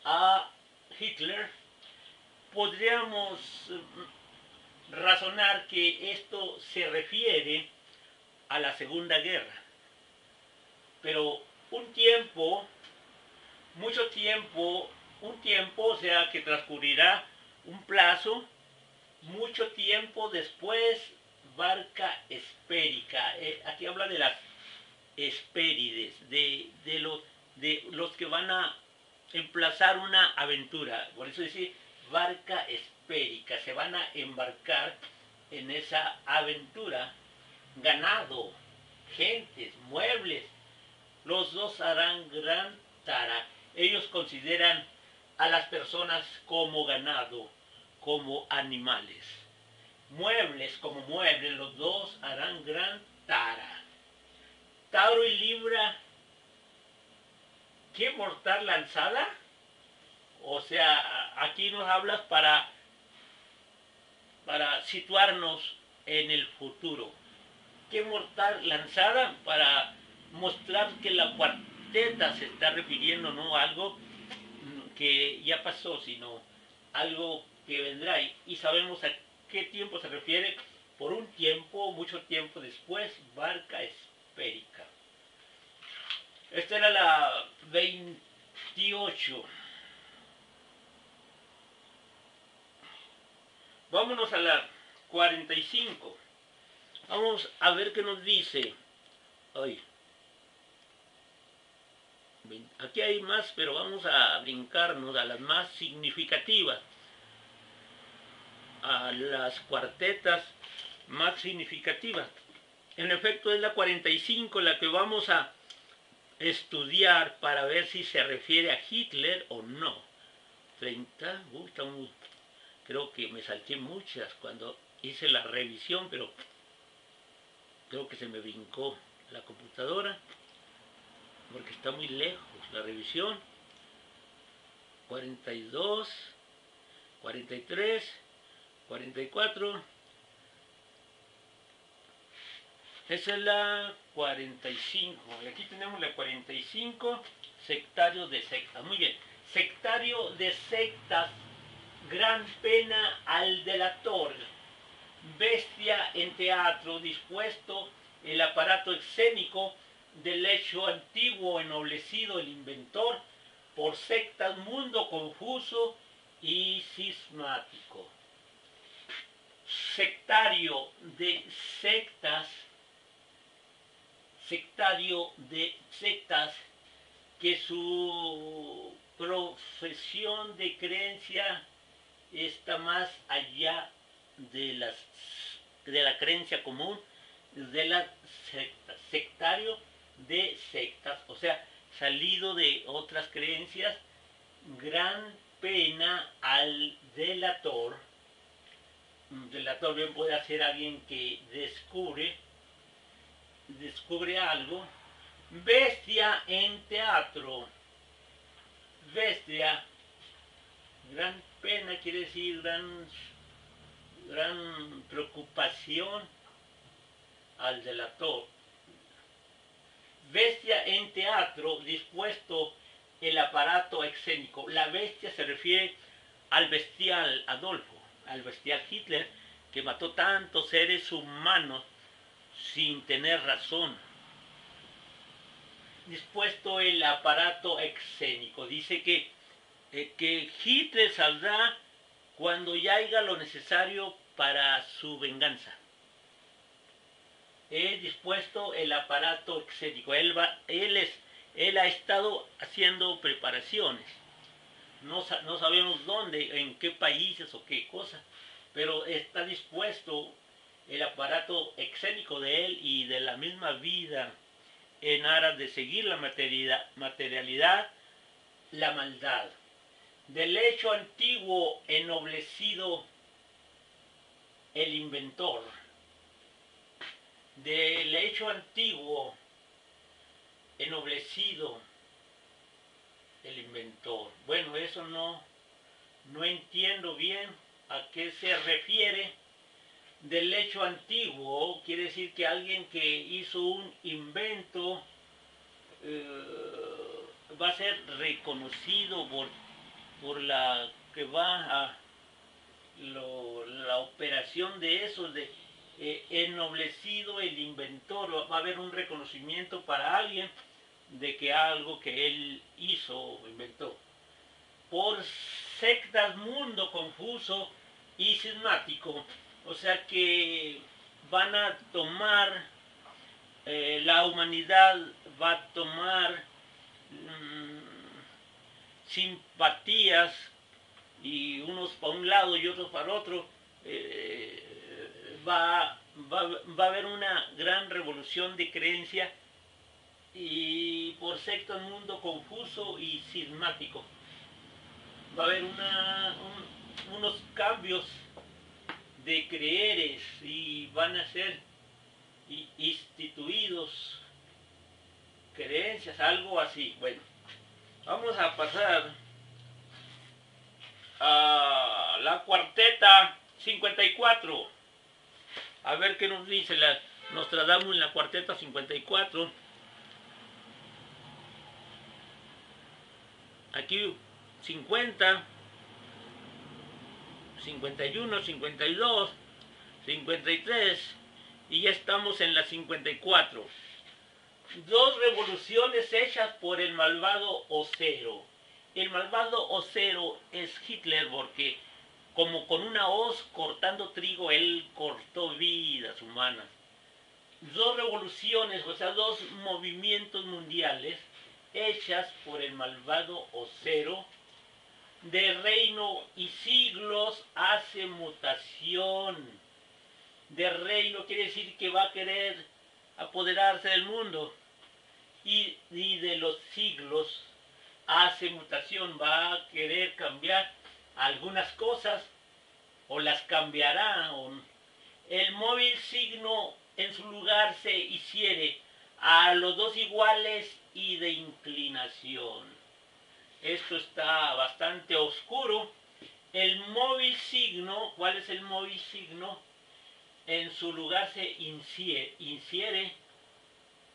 a Hitler. Podríamos razonar que esto se refiere a la Segunda Guerra. Pero un tiempo, mucho tiempo, o sea, que transcurrirá un plazo, mucho tiempo después, barca esférica. Aquí habla de las Hespérides, de los que van a emplazar una aventura. Por eso dice barca esférica, se van a embarcar en esa aventura. Ganado, gentes, muebles, los dos harán gran tara. Ellos consideran a las personas como ganado, como animales. Muebles como muebles, los dos harán gran tara. Tauro y Libra, ¿qué mortal lanzada? O sea, aquí nos hablas para situarnos en el futuro. ¿Qué mortal lanzada? Para mostrar que la cuarteta se está refiriendo no a algo que ya pasó, sino algo que vendrá. Y sabemos a qué tiempo se refiere, por un tiempo, mucho tiempo después, barca esférica. Esta era la 28. Vámonos a la 45. Vamos a ver qué nos dice. Ay. Aquí hay más, pero vamos a brincarnos a las más significativas. A las cuartetas más significativas. En efecto, es la 45 la que vamos a estudiar para ver si se refiere a Hitler o no. 30, creo que me salté muchas cuando hice la revisión, pero creo que se me brincó la computadora porque está muy lejos la revisión. 42, 43, 44. Esa es la 45. Y aquí tenemos la 45, sectario de sectas. Muy bien. Sectario de sectas, gran pena al delator. Bestia en teatro, dispuesto el aparato escénico del hecho antiguo, ennoblecido el inventor, por sectas, mundo confuso y cismático. Sectario de sectas, que su profesión de creencia está más allá de la creencia común de las sectas. Sectario de sectas, o sea, salido de otras creencias, gran pena al delator. Un delator bien puede ser alguien que descubre algo. Bestia en teatro. Bestia, gran pena quiere decir gran preocupación al delator. Bestia en teatro, dispuesto el aparato escénico. La bestia se refiere al bestial Adolfo, al bestial Hitler, que mató tantos seres humanos sin tener razón. Dispuesto el aparato escénico. Dice que Hitler saldrá cuando ya haya lo necesario para su venganza. He dispuesto el aparato escénico. Él ha estado haciendo preparaciones. No sabemos dónde, en qué países o qué cosa, pero está dispuesto el aparato escénico de él y de la misma vida en aras de seguir la materialidad, la maldad. Del hecho antiguo ennoblecido el inventor. Del hecho antiguo ennoblecido el inventor. Bueno, eso no entiendo bien a qué se refiere. Del hecho antiguo quiere decir que alguien que hizo un invento va a ser reconocido por la que va a la operación de eso, de ennoblecido el inventor. Va a haber un reconocimiento para alguien de que algo que él hizo o inventó. Por sectas, mundo confuso y cismático. O sea que van a tomar, la humanidad va a tomar simpatías, y unos para un lado y otros para otro. Va a haber una gran revolución de creencia, y por sectas, mundo confuso y cismático. Va a haber unos cambios de creeres y van a ser instituidos creencias, algo así. Bueno, vamos a pasar a la cuarteta 54. A ver qué nos dice Nostradamus en la cuarteta 54. Aquí 50, 51, 52, 53 y ya estamos en la 54. Dos revoluciones hechas por el malvado Ocero. El malvado Ocero es Hitler porque como con una hoz cortando trigo, él cortó vidas humanas. Dos revoluciones, o sea, dos movimientos mundiales hechas por el malvado Ocero. De reino y siglos hace mutación. De reino quiere decir que va a querer apoderarse del mundo. Y de los siglos hace mutación, va a querer cambiar algunas cosas o las cambiará. El móvil signo en su lugar se hiciere a los dos iguales y de inclinación. Esto está bastante oscuro. El móvil signo, ¿cuál es el móvil signo? En su lugar se insiere,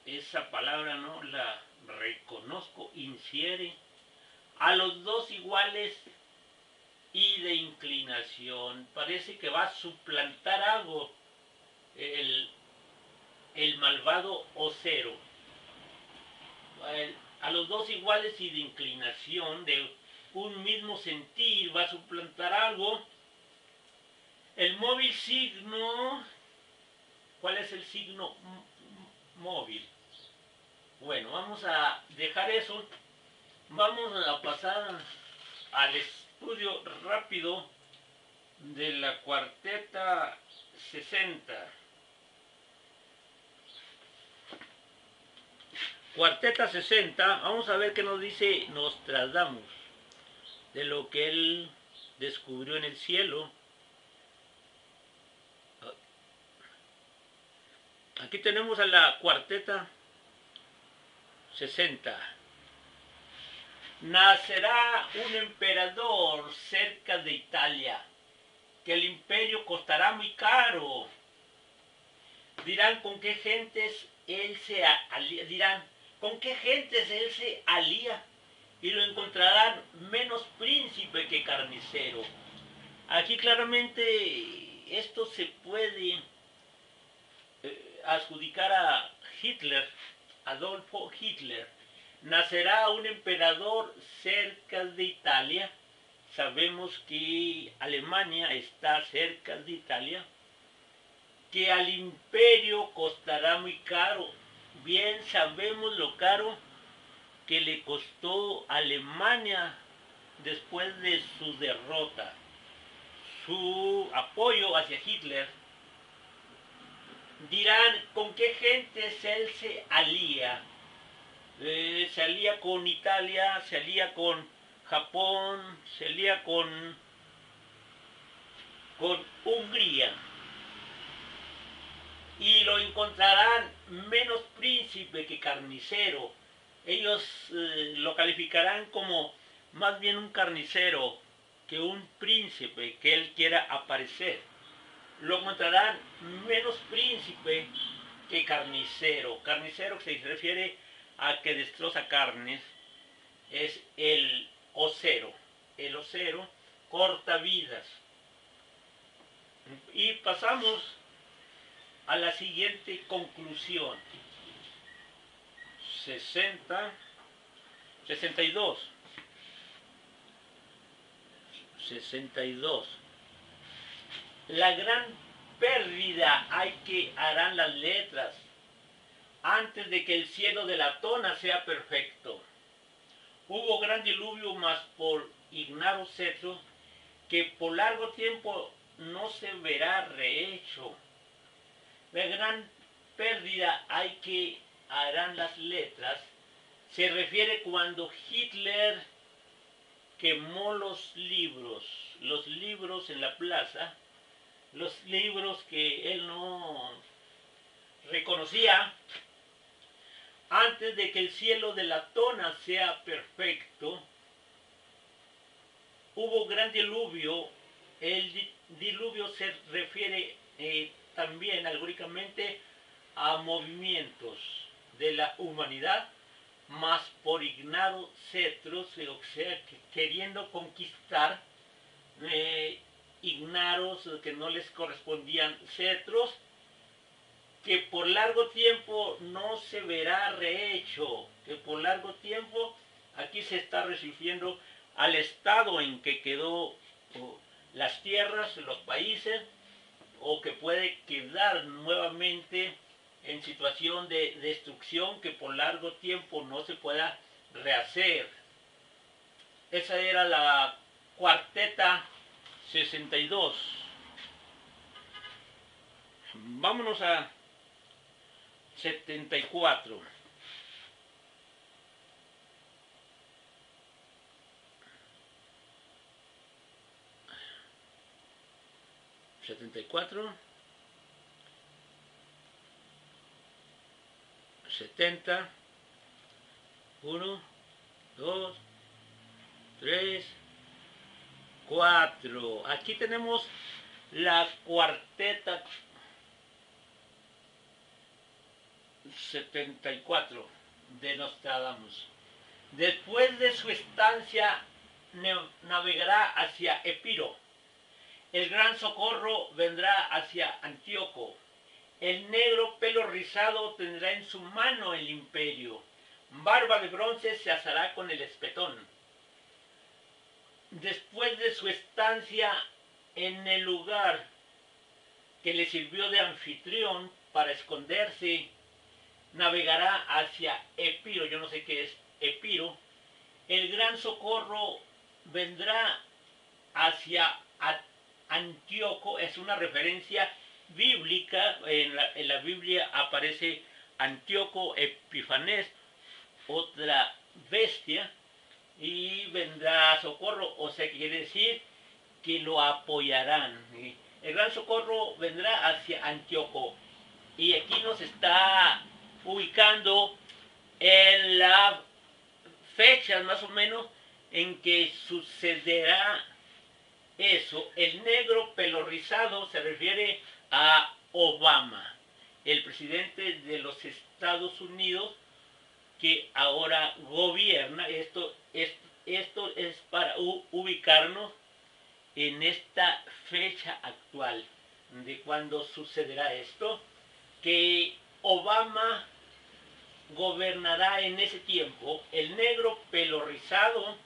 esa palabra no la reconozco, insiere, a los dos iguales y de inclinación. Parece que va a suplantar algo el malvado Ocero. A los dos iguales y de inclinación, de un mismo sentir, va a suplantar algo. El móvil signo, ¿cuál es el signo móvil? Bueno, vamos a dejar eso. Vamos a pasar al estudio rápido de la cuarteta 60. Cuarteta 60, vamos a ver qué nos dice Nostradamus de lo que él descubrió en el cielo. Aquí tenemos a la cuarteta 60. Nacerá un emperador cerca de Italia, que el imperio costará muy caro. Dirán con qué gentes él se alía, y lo encontrarán menos príncipe que carnicero. Aquí claramente esto se puede adjudicar a Hitler, Adolfo Hitler. Nacerá un emperador cerca de Italia. Sabemos que Alemania está cerca de Italia. Que al imperio costará muy caro. Bien sabemos lo caro que le costó a Alemania después de su derrota. Su apoyo hacia Hitler. Dirán con qué gentes él se alía. Se alía con Italia, se alía con Japón, se alía con Hungría. Y lo encontrarán menos príncipe que carnicero. Ellos lo calificarán como más bien un carnicero que un príncipe que él quiera aparecer. Lo encontrarán menos príncipe que carnicero. Carnicero que se refiere a que destroza carnes es el Ocero. El Ocero corta vidas. Y pasamos a la siguiente conclusión. 62. La gran pérdida hay que harán las letras antes de que el cielo de la tona sea perfecto. Hubo gran diluvio, mas por ignaro cetro, que por largo tiempo no se verá rehecho. La gran pérdida hay que harán las letras se refiere cuando Hitler quemó los libros en la plaza, los libros que él no reconocía. Antes de que el cielo de la tona sea perfecto, hubo gran diluvio. El diluvio se refiere también algóricamente a movimientos de la humanidad, mas por ignaro cetros, o sea, queriendo conquistar ignaros, que no les correspondían cetros, que por largo tiempo no se verá rehecho, que por largo tiempo aquí se está refiriendo al estado en que quedó las tierras, los países, o que puede quedar nuevamente en situación de destrucción que por largo tiempo no se pueda rehacer. Esa era la cuarteta 62. Vámonos a 74. ¿74? 70. 1, 2, 3, 4. Aquí tenemos la cuarteta 74 de Nostradamus. Después de su estancia navegará hacia Epiro. El gran socorro vendrá hacia Antíoco. El negro pelo rizado tendrá en su mano el imperio. Barba de bronce se asará con el espetón. Después de su estancia en el lugar que le sirvió de anfitrión para esconderse, navegará hacia Epiro. Yo no sé qué es Epiro. El gran socorro vendrá hacia Antíoco. Es una referencia bíblica. En la Biblia aparece Antíoco Epifanes, otra bestia, y vendrá socorro, o sea, quiere decir que lo apoyarán. El gran socorro vendrá hacia Antíoco, y aquí nos está ubicando en la fecha más o menos en que sucederá eso. El negro pelo rizado se refiere a Obama, el presidente de los Estados Unidos, que ahora gobierna. Esto es para ubicarnos en esta fecha actual de cuando sucederá esto, que Obama gobernará en ese tiempo. El negro pelo rizado,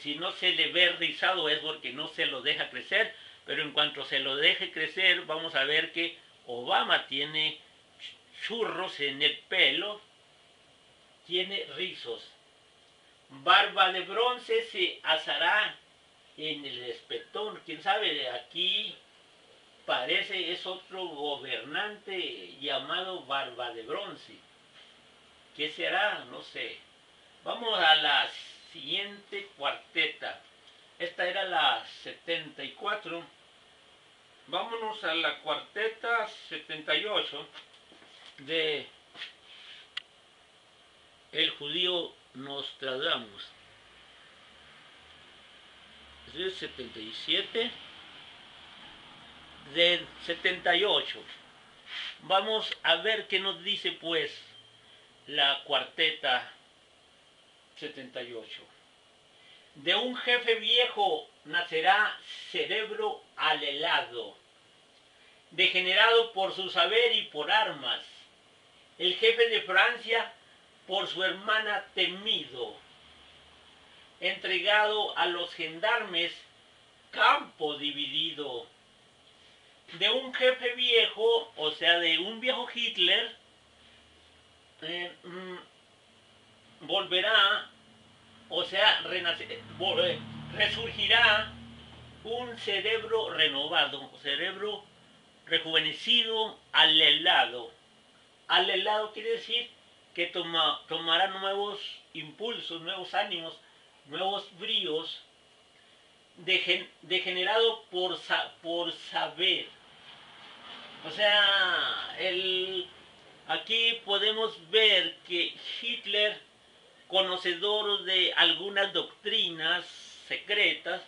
si no se le ve rizado es porque no se lo deja crecer, pero en cuanto se lo deje crecer vamos a ver que Obama tiene churros en el pelo, tiene rizos. Barba de bronce se asará en el espetón. Quién sabe, aquí parece es otro gobernante llamado Barba de bronce. ¿Qué será? No sé. Vamos a la siguiente cuarteta. Esta era la 74. Vámonos a la cuarteta 78 de el judío Nostradamus. Es 77 del 78. Vamos a ver qué nos dice pues la cuarteta 78. De un jefe viejo nacerá cerebro alelado, degenerado por su saber y por armas. El jefe de Francia por su hermana temido, entregado a los gendarmes, campo dividido. De un jefe viejo, o sea, de un viejo Hitler, volverá, o sea, resurgirá un cerebro renovado, cerebro rejuvenecido, alelado. Alelado quiere decir que tomará nuevos impulsos, nuevos ánimos, nuevos bríos, degenerado por saber. O sea, aquí podemos ver que Hitler, conocedor de algunas doctrinas secretas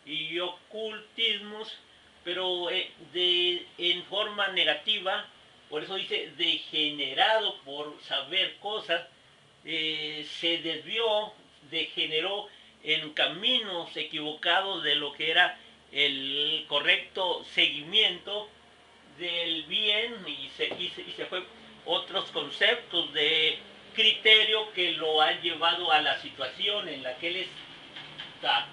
y ocultismos, pero en forma negativa, por eso dice degenerado por saber cosas, se desvió, degeneró en caminos equivocados de lo que era el correcto seguimiento del bien y se fue otros conceptos de criterio que lo han llevado a la situación en la que él está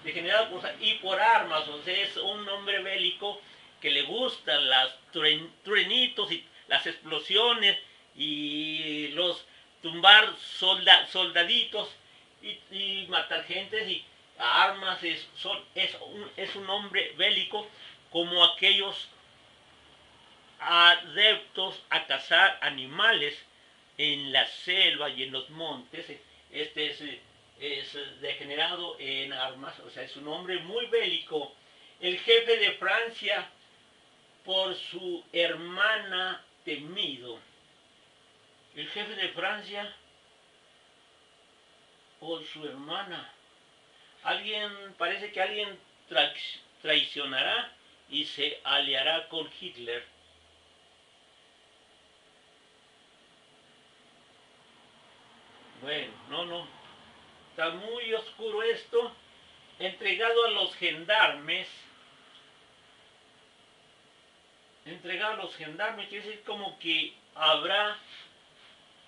degenerado y por armas. O sea, es un hombre bélico que le gustan las truenitos y las explosiones y los tumbar soldaditos y matar gentes y armas. Es un hombre bélico como aquellos adeptos a cazar animales en la selva y en los montes. Este es degenerado en armas, o sea, es un hombre muy bélico. El jefe de Francia por su hermana temido. El jefe de Francia por su hermana. Parece que alguien traicionará y se aliará con Hitler. Bueno, no. Está muy oscuro esto. Entregado a los gendarmes. Quiere decir como que habrá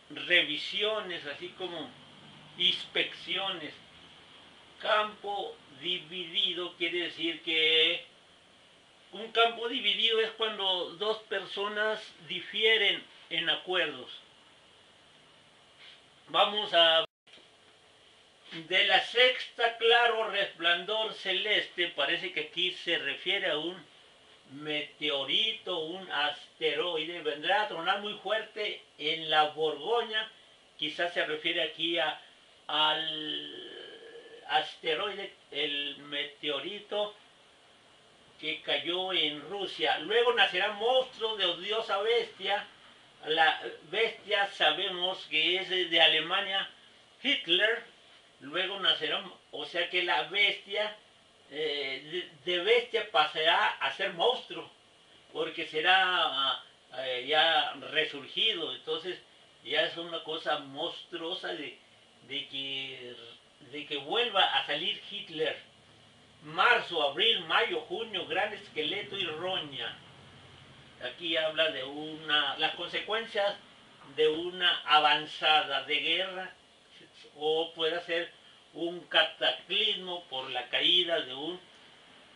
revisiones, así como inspecciones. Campo dividido quiere decir que un campo dividido es cuando dos personas difieren en acuerdos. Vamos a... De la sexta claro resplandor celeste, parece que aquí se refiere a un meteorito, un asteroide. Vendrá a tronar muy fuerte en la Borgoña. Quizás se refiere aquí al asteroide, el meteorito que cayó en Rusia. Luego nacerá monstruo de odiosa bestia. La bestia sabemos que es de Alemania, Hitler. Luego nacerá, o sea que la bestia, de bestia pasará a ser monstruo, porque será ya resurgido. Entonces ya es una cosa monstruosa de que vuelva a salir Hitler. Marzo, abril, mayo, junio, gran esqueleto y roña. Aquí habla de las consecuencias de una avanzada de guerra, o puede ser un cataclismo por la caída de un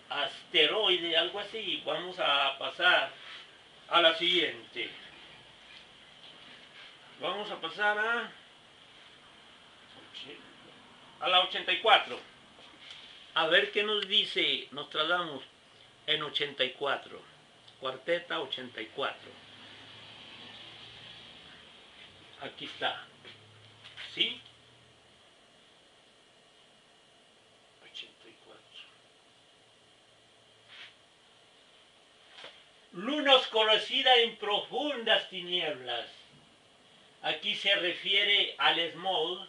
asteroide, algo así. Vamos a pasar a la siguiente. Vamos a pasar a la 84. A ver qué nos dice Nostradamus en 84. Cuarteta 84. Aquí está. ¿Sí? 84. Luna oscurecida en profundas tinieblas. Aquí se refiere al smog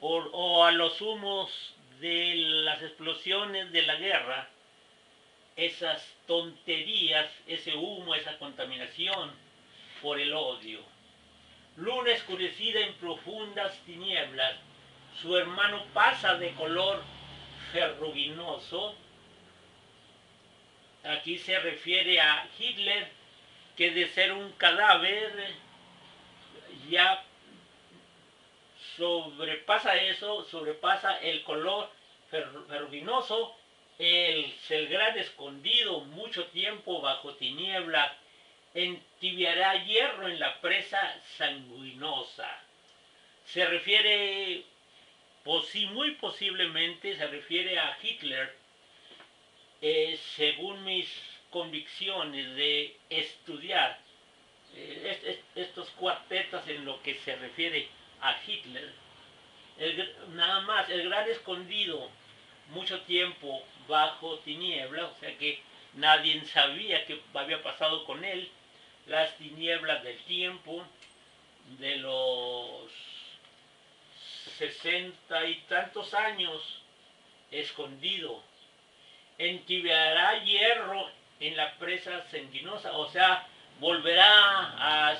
o a los humos de las explosiones de la guerra, esas tonterías, ese humo, esa contaminación por el odio. Luna escurecida en profundas tinieblas, su hermano pasa de color ferruginoso. Aquí se refiere a Hitler, que de ser un cadáver ya sobrepasa el color ferruginoso, el gran escondido mucho tiempo bajo tiniebla, entibiará hierro en la presa sanguinosa. Se refiere, muy posiblemente se refiere a Hitler, según mis convicciones de estudiar estos cuartetas en lo que se refiere a Hitler. Nada más, el gran escondido mucho tiempo bajo tiniebla, o sea que nadie sabía qué había pasado con él. Las tinieblas del tiempo, de los 60 y tantos años escondido. Entibiará hierro en la presa sanguinosa, o sea, volverá a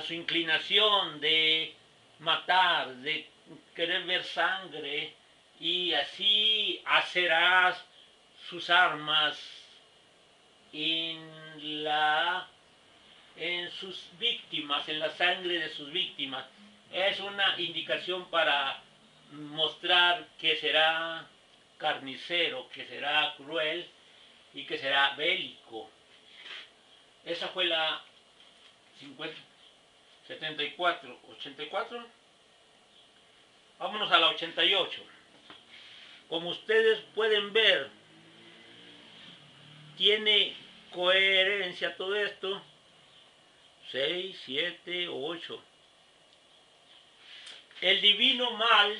su inclinación de matar, de querer ver sangre, y así hacerás sus armas en sus víctimas, en la sangre de sus víctimas. Es una indicación para mostrar que será carnicero, que será cruel y que será bélico. Esa fue la 50, 74, 84. Vámonos a la 88. Como ustedes pueden ver, tiene coherencia todo esto. 6, 7, 8. El divino mal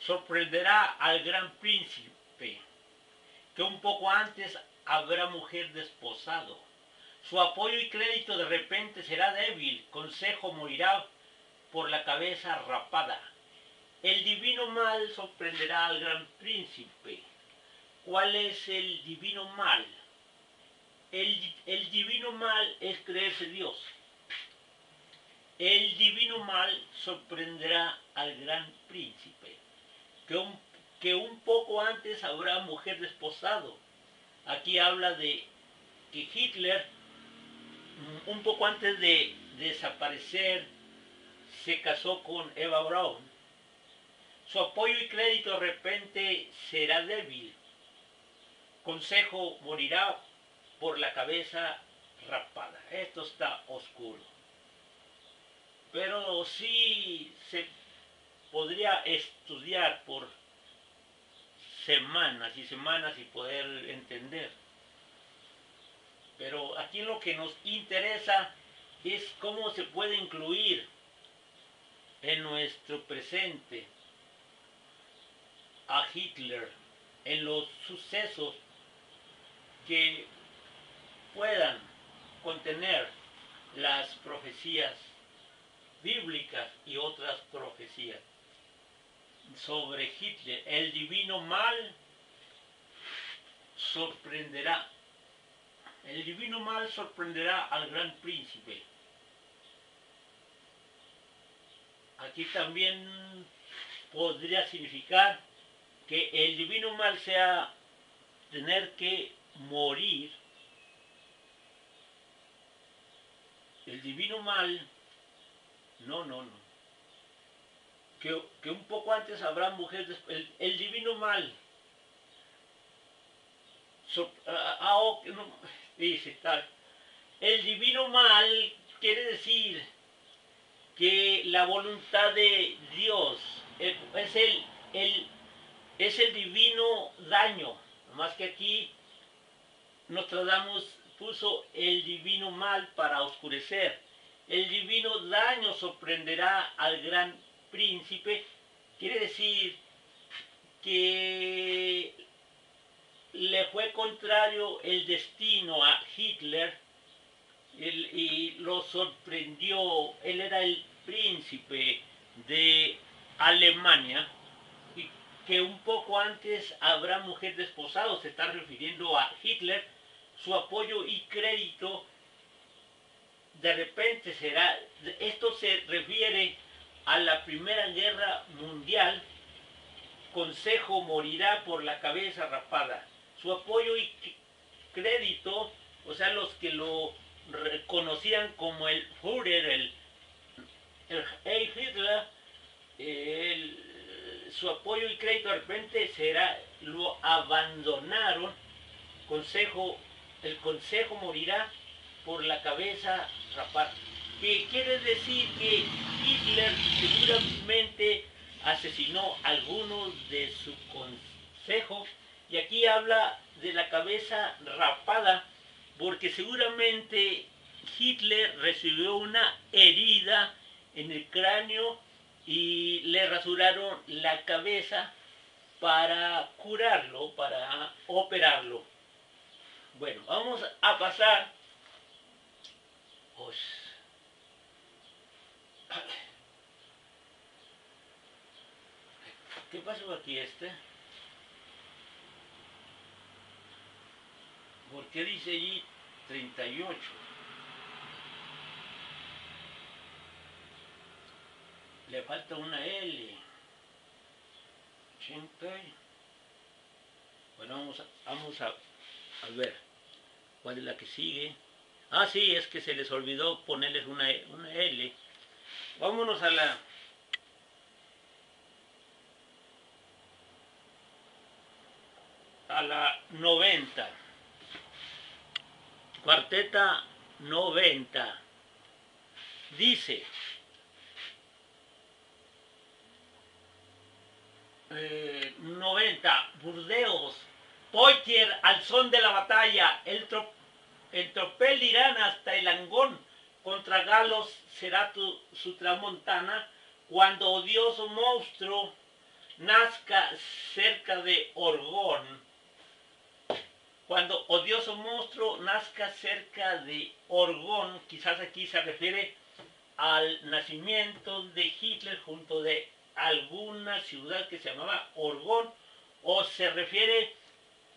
sorprenderá al gran príncipe, que un poco antes habrá mujer desposado. Su apoyo y crédito de repente será débil, consejo morirá por la cabeza rapada. El divino mal sorprenderá al gran príncipe. ¿Cuál es el divino mal? El divino mal es creerse Dios. El divino mal sorprenderá al gran príncipe, que un poco antes habrá mujer desposado. Aquí habla de que Hitler, un poco antes de desaparecer, se casó con Eva Braun. Su apoyo y crédito de repente será débil. Consejo morirá por la cabeza rapada. Esto está oscuro. Pero sí se podría estudiar por semanas y semanas y poder entender. Pero aquí lo que nos interesa es cómo se puede incluir en nuestro presente a Hitler en los sucesos que puedan contener las profecías bíblicas y otras profecías sobre Hitler. El divino mal sorprenderá. El divino mal sorprenderá al gran príncipe. Aquí también podría significar que el divino mal sea tener que morir. El divino mal, no. Que un poco antes habrá mujeres. El divino mal. Dice tal. El divino mal quiere decir que la voluntad de Dios es el divino daño. Más que aquí Nostradamus puso el divino mal para oscurecer. El divino daño sorprenderá al gran príncipe. Quiere decir que le fue contrario el destino a Hitler y lo sorprendió. Él era el príncipe de Alemania y que un poco antes habrá mujer desposado. Se está refiriendo a Hitler. Su apoyo y crédito de repente será. Esto se refiere a la Primera Guerra Mundial. Consejo morirá por la cabeza rapada. Su apoyo y crédito, o sea, los que lo reconocían como el Führer, el Hitler, su apoyo y crédito de repente lo abandonaron. El consejo morirá por la cabeza rapada. Que quiere decir que Hitler seguramente asesinó a algunos de su consejo, y aquí habla de la cabeza rapada porque seguramente Hitler recibió una herida en el cráneo y le rasuraron la cabeza para curarlo, para operarlo. Bueno, vamos a pasar. ¿Qué pasó aquí ¿Por qué dice allí 38? Le falta una L. 80. Bueno, a ver, ¿cuál es la que sigue? Ah, sí, es que se les olvidó ponerles una L. Vámonos a la 90. Cuarteta 90. Dice, 90, Burdeos, Poitiers al son de la batalla, el tropel irán hasta el Angón, contra Galos será su tramontana, cuando odioso monstruo nazca cerca de Orgón. Cuando odioso monstruo nazca cerca de Orgón, quizás aquí se refiere al nacimiento de Hitler junto de alguna ciudad que se llamaba Orgón, o se refiere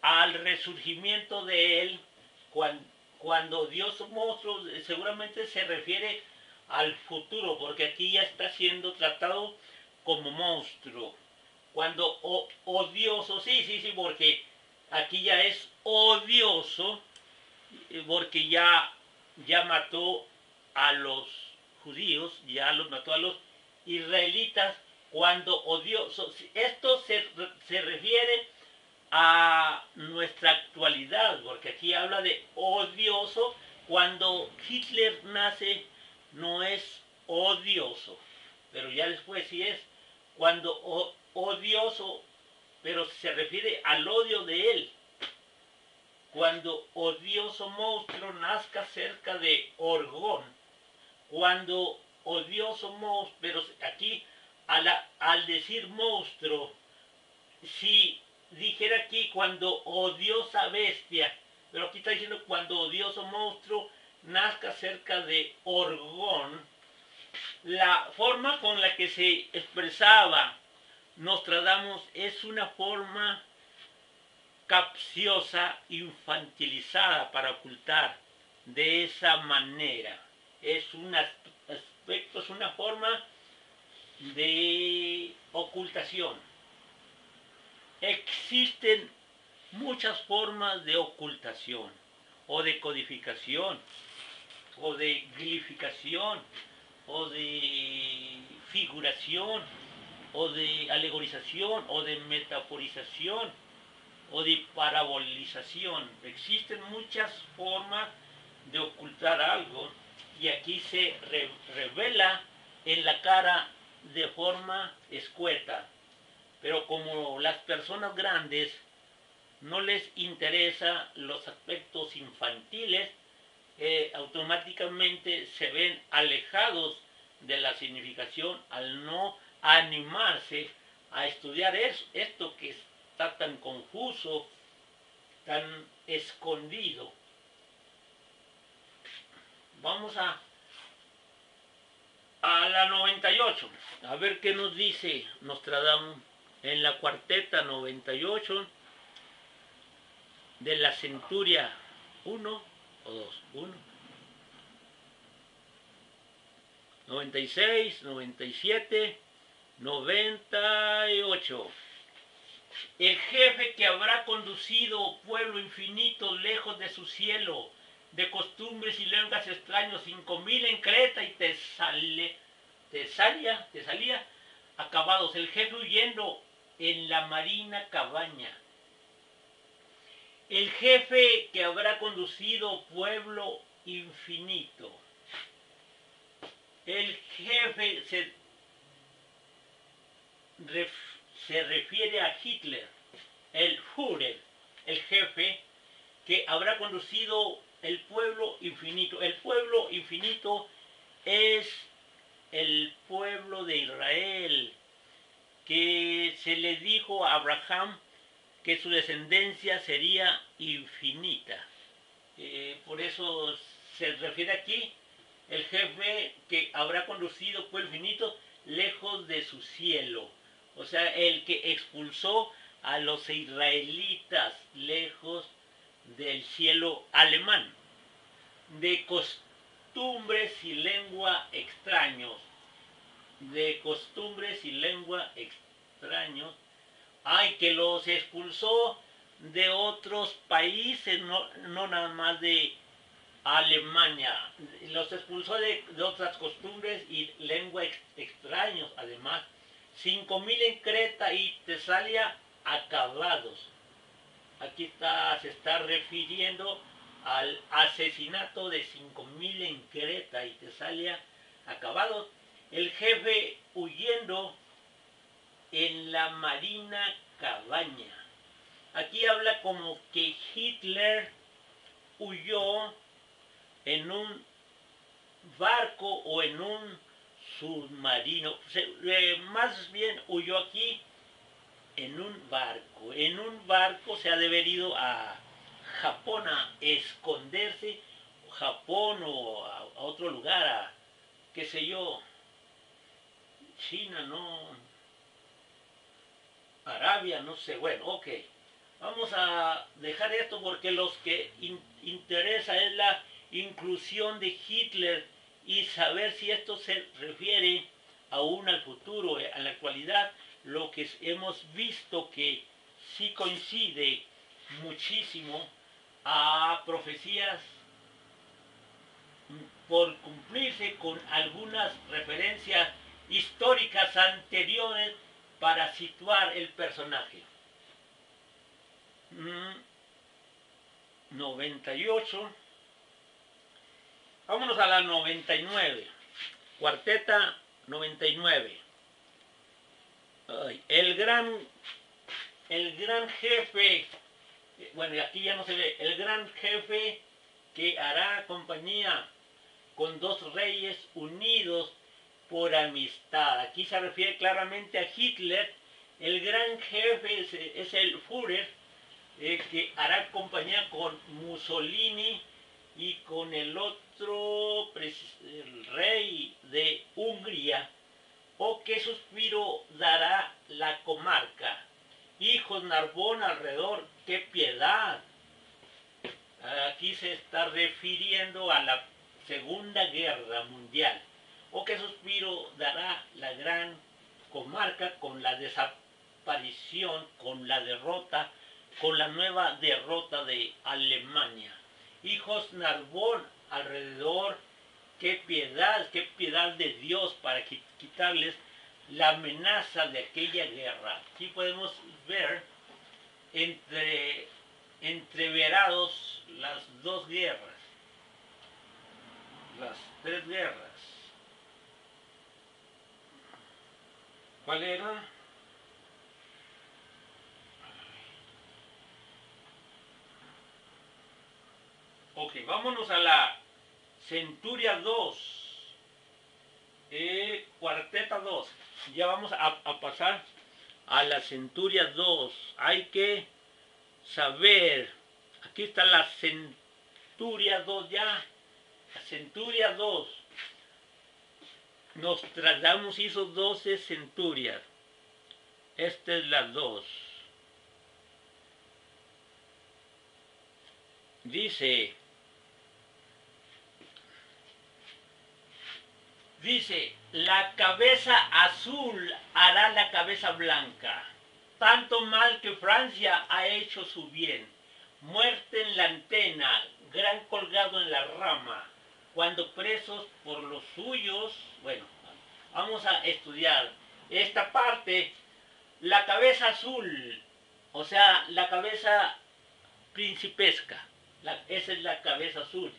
al resurgimiento de él cuando odioso monstruo, seguramente se refiere al futuro, porque aquí ya está siendo tratado como monstruo. Cuando odioso, sí, porque aquí ya es odioso, porque ya mató a los judíos, ya los mató a los israelitas, cuando odioso. Esto se refiere a nuestra actualidad, porque aquí habla de odioso. Cuando Hitler nace no es odioso, pero ya después sí es. Cuando odioso, pero se refiere al odio de él. Cuando odioso monstruo nazca cerca de Orgón. Cuando odioso monstruo, pero aquí al decir monstruo, si dijera aquí cuando odiosa bestia, pero aquí está diciendo cuando odioso monstruo nazca cerca de Orgón, la forma con la que se expresaba Nostradamus es una forma capciosa, infantilizada para ocultar de esa manera. Es un aspecto, es una forma de ocultación. Existen muchas formas de ocultación, o de codificación, o de glificación, o de figuración, o de alegorización, o de metaforización, o de parabolización. Existen muchas formas de ocultar algo, y aquí se revela en la cara de forma escueta. Pero como las personas grandes no les interesa los aspectos infantiles, automáticamente se ven alejados de la significación al no animarse a estudiar esto que está tan confuso, tan escondido. Vamos a la 98, a ver qué nos dice Nostradamus en la cuarteta 98 de la centuria 1 o 2, 1, 96, 97, 98. El jefe que habrá conducido pueblo infinito lejos de su cielo, de costumbres y lenguas extraños, 5000 en Creta y Tesalia, acabados. El jefe huyendo en la marina cabaña. El jefe que habrá conducido pueblo infinito. El jefe se refiere a Hitler, el Führer, el jefe que habrá conducido el pueblo infinito. El pueblo infinito es el pueblo de Israel, que se le dijo a Abraham que su descendencia sería infinita. Por eso se refiere aquí el jefe que habrá conducido pueblo infinito lejos de su cielo. O sea, el que expulsó a los israelitas lejos del cielo alemán, de costumbres y lengua extraños, de costumbres y lengua extraños. Ay, que los expulsó de otros países, no nada más de Alemania. Los expulsó de otras costumbres y lenguas extraños, además. 5.000 en Creta y Tesalia acabados. Aquí se está refiriendo al asesinato de 5.000 en Creta y Tesalia acabados. El jefe huyendo en la marina cabaña. Aquí habla como que Hitler huyó en un barco o en un submarino. Más bien huyó aquí en un barco. En un barco se ha de haber ido a Japón a esconderse, Japón o a otro lugar, a qué sé yo, China, no, Arabia, no sé, bueno, ok. Vamos a dejar esto porque los que interesa es la inclusión de Hitler y saber si esto se refiere aún al futuro, a la actualidad, lo que hemos visto que sí coincide muchísimo a profecías por cumplirse con algunas referencias históricas anteriores para situar el personaje. 98. Vámonos a la 99. Cuarteta 99. Ay, el gran jefe, bueno, aquí ya no se ve, el gran jefe que hará compañía con dos reyes unidos por amistad. Aquí se refiere claramente a Hitler. El gran jefe es el Führer, que hará compañía con Mussolini y con el otro el rey de Hungría. ¿O qué suspiro dará la comarca? Hijos Narbón alrededor, qué piedad. Aquí se está refiriendo a la Segunda Guerra Mundial. ¿O qué suspiro dará la gran comarca con la desaparición, con la derrota, con la nueva derrota de Alemania? Hijos Narbón alrededor, qué piedad de Dios para quitarles la amenaza de aquella guerra. Aquí podemos ver entreverados las dos guerras, las tres guerras. ¿Cuál era? Ok, vámonos a la Centuria 2, Cuarteta 2. Ya vamos a pasar a la Centuria 2. Hay que saber, aquí está la Centuria 2 ya, la Centuria 2. Nostradamus hizo 12 centurias. Esta es la 2. Dice, la cabeza azul hará la cabeza blanca. Tanto mal que Francia ha hecho su bien. Muerte en la antena, gran colgado en la rama. Cuando presos por los suyos, bueno, vamos a estudiar esta parte. La cabeza azul, o sea, la cabeza principesca, esa es la cabeza azul.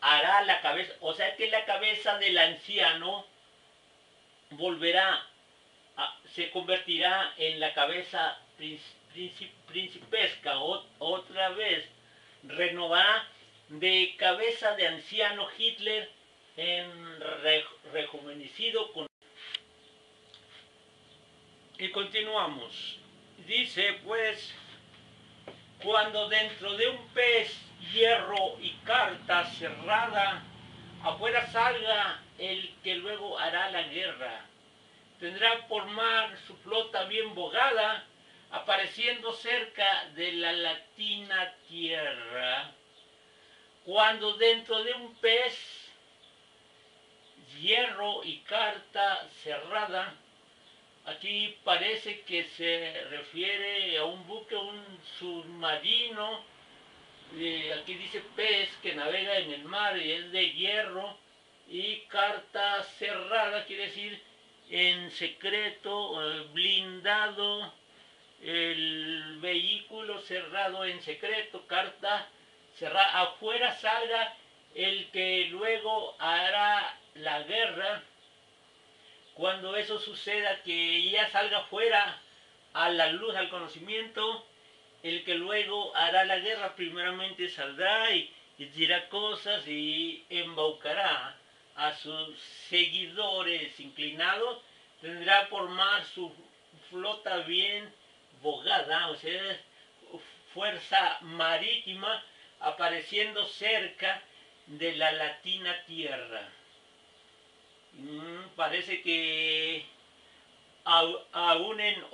Hará la cabeza, o sea que la cabeza del anciano se convertirá en la cabeza principesca, otra vez renovará de cabeza de anciano Hitler en rejuvenecido con... Y continuamos. Dice pues, cuando dentro de un pez, hierro y carta cerrada, afuera salga el que luego hará la guerra. Tendrá por mar su flota bien bogada, apareciendo cerca de la latina tierra. Cuando dentro de un pez, hierro y carta cerrada, Aquí parece que se refiere a un buque, un submarino. Aquí dice pez que navega en el mar y es de hierro. Y carta cerrada quiere decir en secreto, blindado, el vehículo cerrado en secreto, carta cerrada. Afuera salga el que luego hará la guerra. Cuando eso suceda, que ya salga fuera a la luz, al conocimiento, el que luego hará la guerra primeramente saldrá y dirá cosas y embaucará a sus seguidores inclinados, tendrá por mar su flota bien bogada, o sea, fuerza marítima apareciendo cerca de la latina tierra. Parece que aún en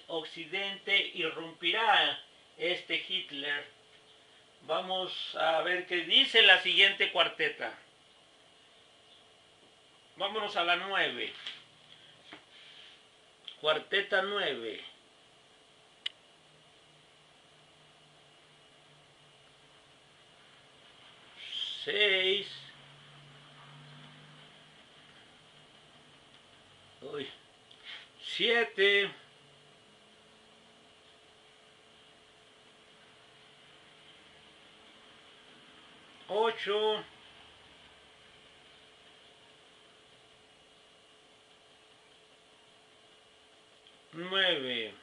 Occidente irrumpirá este Hitler. Vamos a ver qué dice la siguiente cuarteta. Vámonos a la 9. Cuarteta 9. Seis. Uy. 7. 8. 9.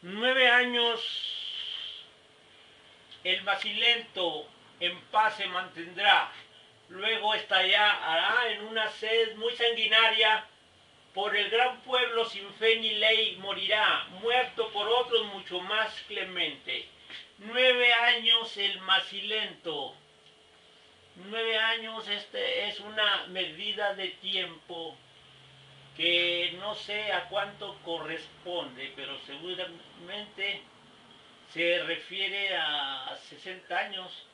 9 años el macilento en paz se mantendrá. Luego estallará en una sed muy sanguinaria. Por el gran pueblo sin fe ni ley morirá, muerto por otros mucho más clemente. 9 años el macilento. 9 años es una medida de tiempo que no sé a cuánto corresponde, pero seguramente se refiere a 60 años.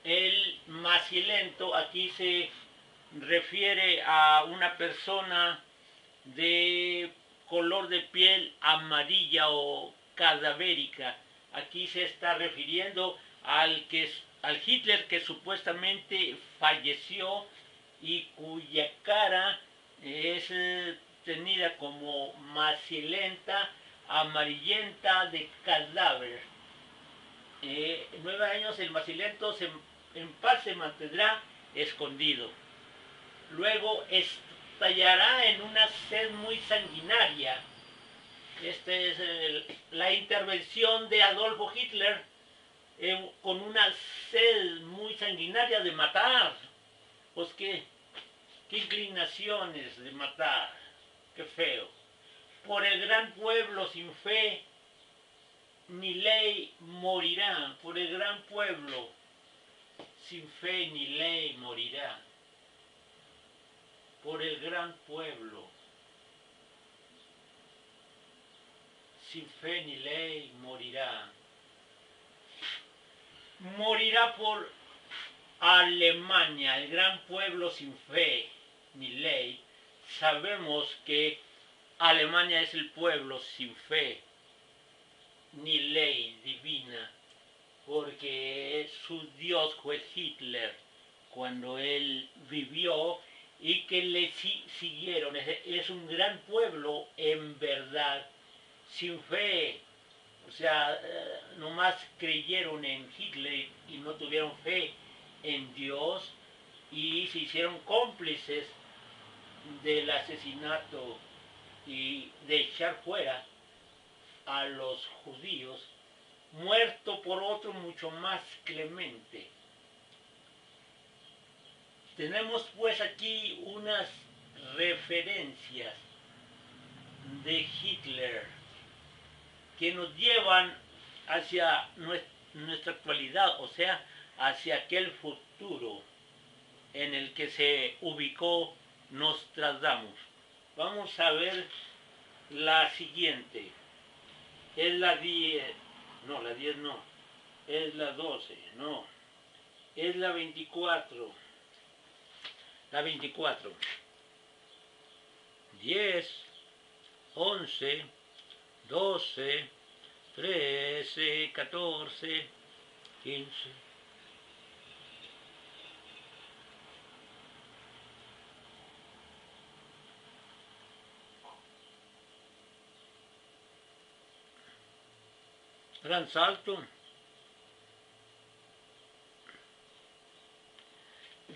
El macilento aquí se refiere a una persona de color de piel amarilla o cadavérica. Aquí se está refiriendo al Hitler que supuestamente falleció y cuya cara es tenida como macilenta, amarillenta, de cadáver. 9 años el macilento en paz se mantendrá escondido. Luego estallará en una sed muy sanguinaria. Esta es la intervención de Adolfo Hitler con una sed muy sanguinaria de matar. Pues qué inclinaciones de matar, qué feo. Por el gran pueblo sin fe ni ley morirá, por el gran pueblo sin fe ni ley morirá. Por el gran pueblo sin fe ni ley morirá. Morirá por Alemania, el gran pueblo sin fe ni ley. Sabemos que Alemania es el pueblo sin fe ni ley divina, porque su Dios fue Hitler cuando él vivió y que le siguieron. Es un gran pueblo en verdad, sin fe. O sea, nomás creyeron en Hitler y no tuvieron fe en Dios y se hicieron cómplices del asesinato y de echar fuera a los judíos, muerto por otro mucho más clemente. Tenemos pues aquí unas referencias de Hitler que nos llevan hacia nuestra actualidad, o sea, hacia aquel futuro en el que se ubicó Nostradamus. Vamos a ver la siguiente. Es la 10, no, la 10 no, es la 12, no, es la 24. La 24. 10, 11, 12, 13, 14, 15. Gran salto.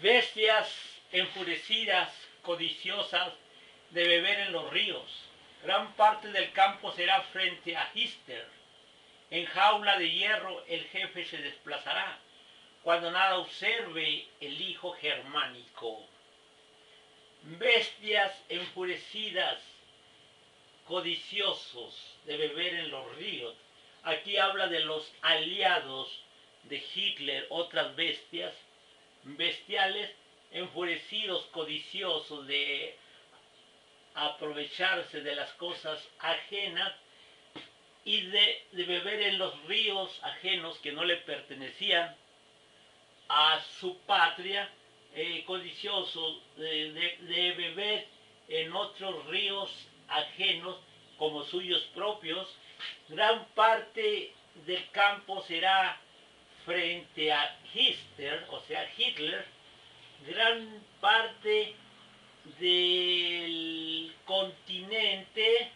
Bestias enfurecidas, codiciosas de beber en los ríos. Gran parte del campo será frente a Hister. En jaula de hierro el jefe se desplazará, cuando nada observe el hijo germánico. Bestias enfurecidas, codiciosos de beber en los ríos. Aquí habla de los aliados de Hitler, otras bestias, bestiales, enfurecidos, codiciosos de aprovecharse de las cosas ajenas y de beber en los ríos ajenos que no le pertenecían a su patria, codiciosos de beber en otros ríos ajenos como suyos propios. Gran parte del campo será frente a Hitler, o sea, Hitler. Gran parte del continente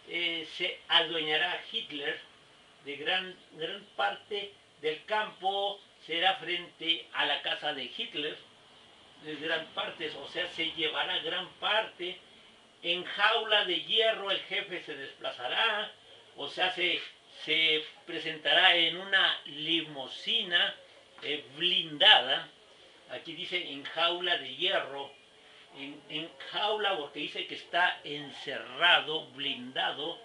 se adueñará Hitler. De gran parte del campo será frente a la casa de Hitler. De gran parte, o sea, se llevará gran parte. En jaula de hierro el jefe se desplazará, o sea, se presentará en una limusina blindada. Aquí dice en jaula de hierro, en jaula porque dice que está encerrado, blindado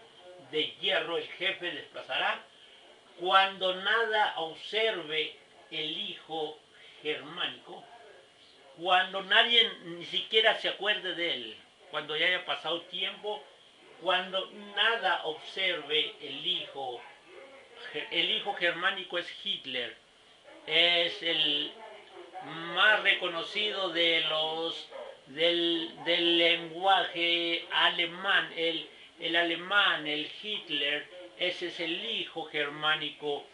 de hierro, el jefe desplazará cuando nada observe el hijo germánico, cuando nadie ni siquiera se acuerde de él, cuando ya haya pasado tiempo, cuando nada observe el hijo germánico es Hitler, es el más reconocido de los del lenguaje alemán, el alemán, el Hitler, ese es el hijo germánico,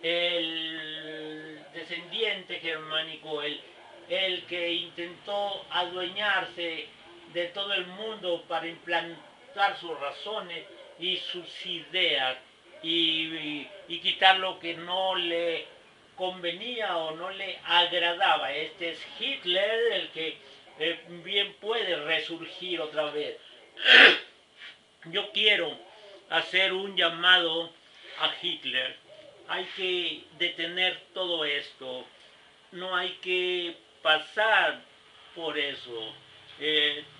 el descendiente germánico, el que intentó adueñarse de todo el mundo para implantar sus razones y sus ideas y quitar lo que no le convenía o no le agradaba. Este es Hitler, el que bien puede resurgir otra vez. Yo quiero hacer un llamado a Hitler. Hay que detener todo esto. No hay que pasar por eso.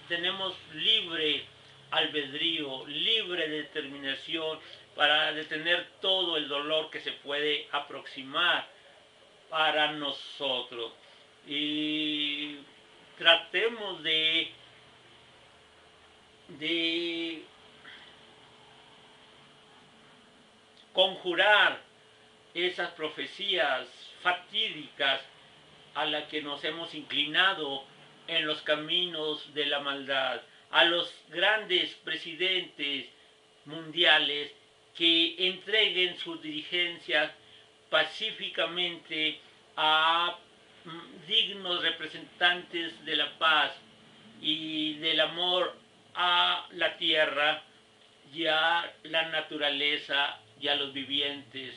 Tenemos libre albedrío, libre determinación para detener todo el dolor que se puede aproximar para nosotros. Y tratemos de conjurar esas profecías fatídicas a las que nos hemos inclinado en los caminos de la maldad, a los grandes presidentes mundiales que entreguen sus dirigencias pacíficamente a dignos representantes de la paz y del amor a la tierra y a la naturaleza y a los vivientes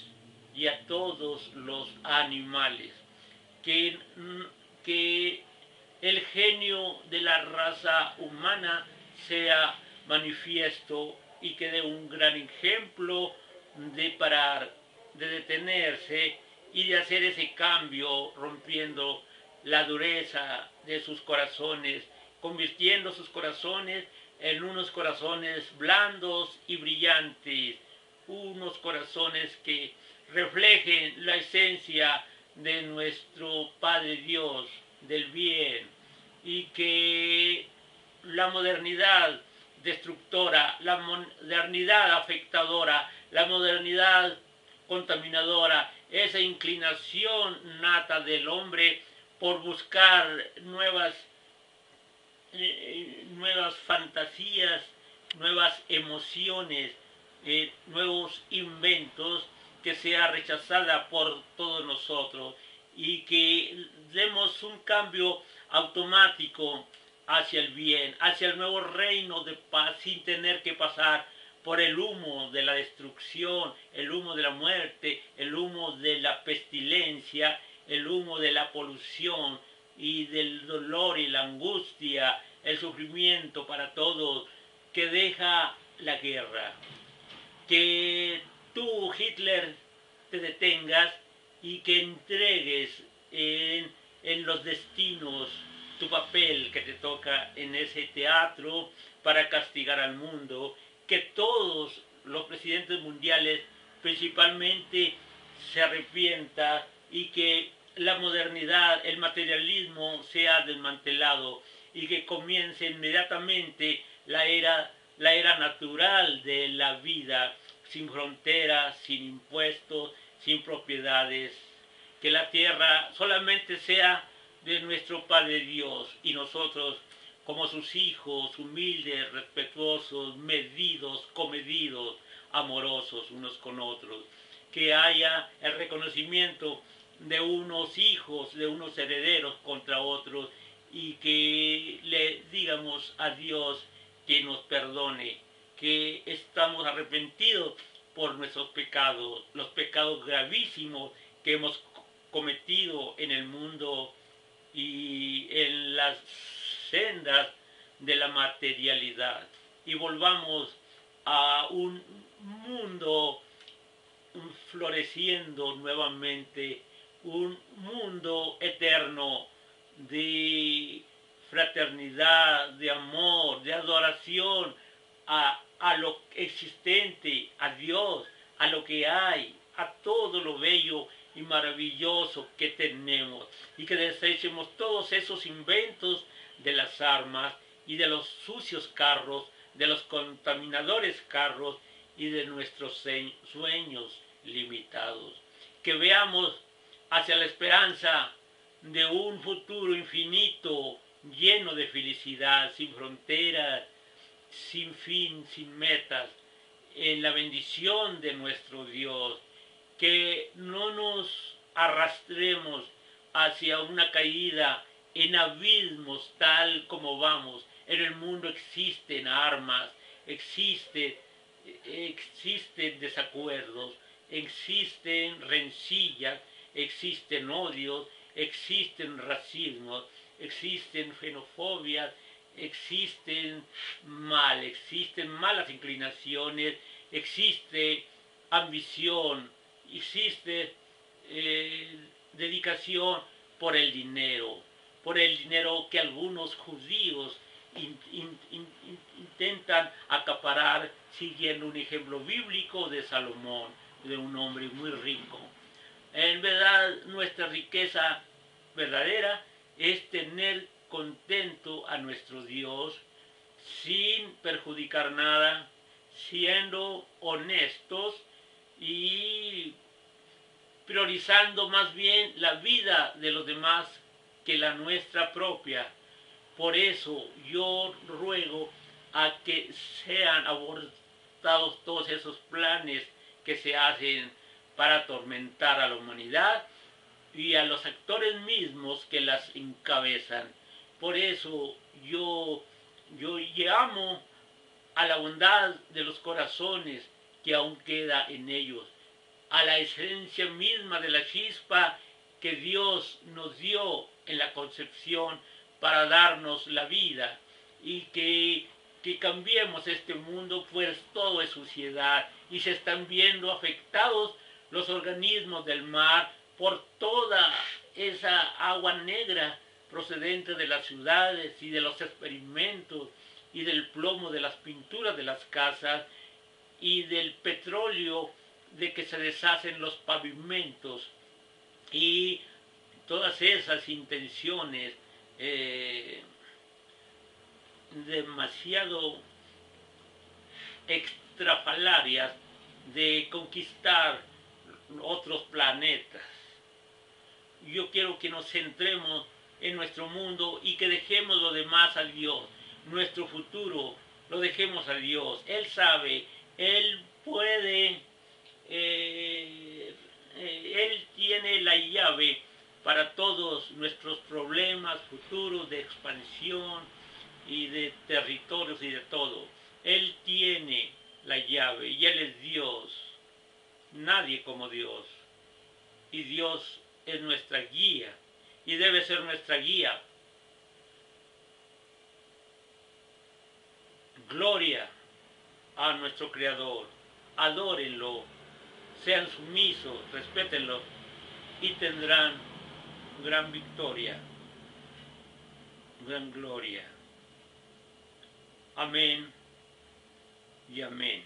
y a todos los animales. Que el genio de la raza humana sea manifiesto y que dé un gran ejemplo de parar, de detenerse y de hacer ese cambio, rompiendo la dureza de sus corazones, convirtiendo sus corazones en unos corazones blandos y brillantes, unos corazones que reflejen la esencia de nuestro Padre Dios, del bien, y que la modernidad destructora, la modernidad afectadora, la modernidad contaminadora, esa inclinación nata del hombre por buscar nuevas nuevas fantasías, nuevas emociones, nuevos inventos, que sea rechazada por todos nosotros y que demos un cambio automático hacia el bien, hacia el nuevo reino de paz, sin tener que pasar por el humo de la destrucción, el humo de la muerte, el humo de la pestilencia, el humo de la polución y del dolor y la angustia, el sufrimiento para todos que deja la guerra. Que tú, Hitler, te detengas y que entregues en los destinos tu papel que te toca en ese teatro para castigar al mundo, que todos los presidentes mundiales principalmente se arrepientan y que la modernidad, el materialismo sea desmantelado y que comience inmediatamente la era natural de la vida, sin fronteras, sin impuestos, sin propiedades, que la tierra solamente sea de nuestro Padre Dios y nosotros como sus hijos, humildes, respetuosos, medidos, comedidos, amorosos unos con otros, que haya el reconocimiento de unos hijos, de unos herederos contra otros y que le digamos a Dios que nos perdone, que estamos arrepentidos por nuestros pecados, los pecados gravísimos que hemos cometido en el mundo y en las sendas de la materialidad. Y volvamos a un mundo floreciendo nuevamente, un mundo eterno de fraternidad, de amor, de adoración a lo existente, a Dios, a lo que hay, a todo lo bello y maravilloso que tenemos, y que desechemos todos esos inventos de las armas y de los sucios carros, de los contaminadores carros y de nuestros sueños limitados. Que veamos hacia la esperanza de un futuro infinito, lleno de felicidad, sin fronteras, sin fin, sin metas, en la bendición de nuestro Dios. Que no nos arrastremos hacia una caída en abismos tal como vamos. En el mundo existen armas, existen desacuerdos, existen rencillas, existen odios, existen racismos, existen xenofobias, existen malas inclinaciones, existe ambición, existe dedicación por el dinero que algunos judíos intentan acaparar, siguiendo un ejemplo bíblico de Salomón, de un hombre muy rico. En verdad, nuestra riqueza verdadera es tener contento a nuestro Dios sin perjudicar nada, siendo honestos y priorizando más bien la vida de los demás que la nuestra propia. Por eso yo ruego a que sean abortados todos esos planes que se hacen para atormentar a la humanidad y a los actores mismos que las encabezan. Por eso yo llamo a la bondad de los corazones que aún queda en ellos, a la esencia misma de la chispa que Dios nos dio en la concepción para darnos la vida, y que cambiemos este mundo, pues todo es suciedad y se están viendo afectados los organismos del mar por toda esa agua negra procedente de las ciudades y de los experimentos y del plomo de las pinturas de las casas y del petróleo de que se deshacen los pavimentos y todas esas intenciones demasiado extrafalarias de conquistar otros planetas. Yo quiero que nos centremos en nuestro mundo y que dejemos lo demás a Dios. Nuestro futuro lo dejemos a Dios. Él sabe, Él puede, Él tiene la llave para todos nuestros problemas futuros de expansión y de territorios y de todo. Él tiene la llave y Él es Dios. Nadie como Dios. Y Dios es nuestra guía y debe ser nuestra guía. Gloria a nuestro Creador. Adórenlo, sean sumisos, respétenlo y tendrán gran victoria, gran gloria. Amén y amén.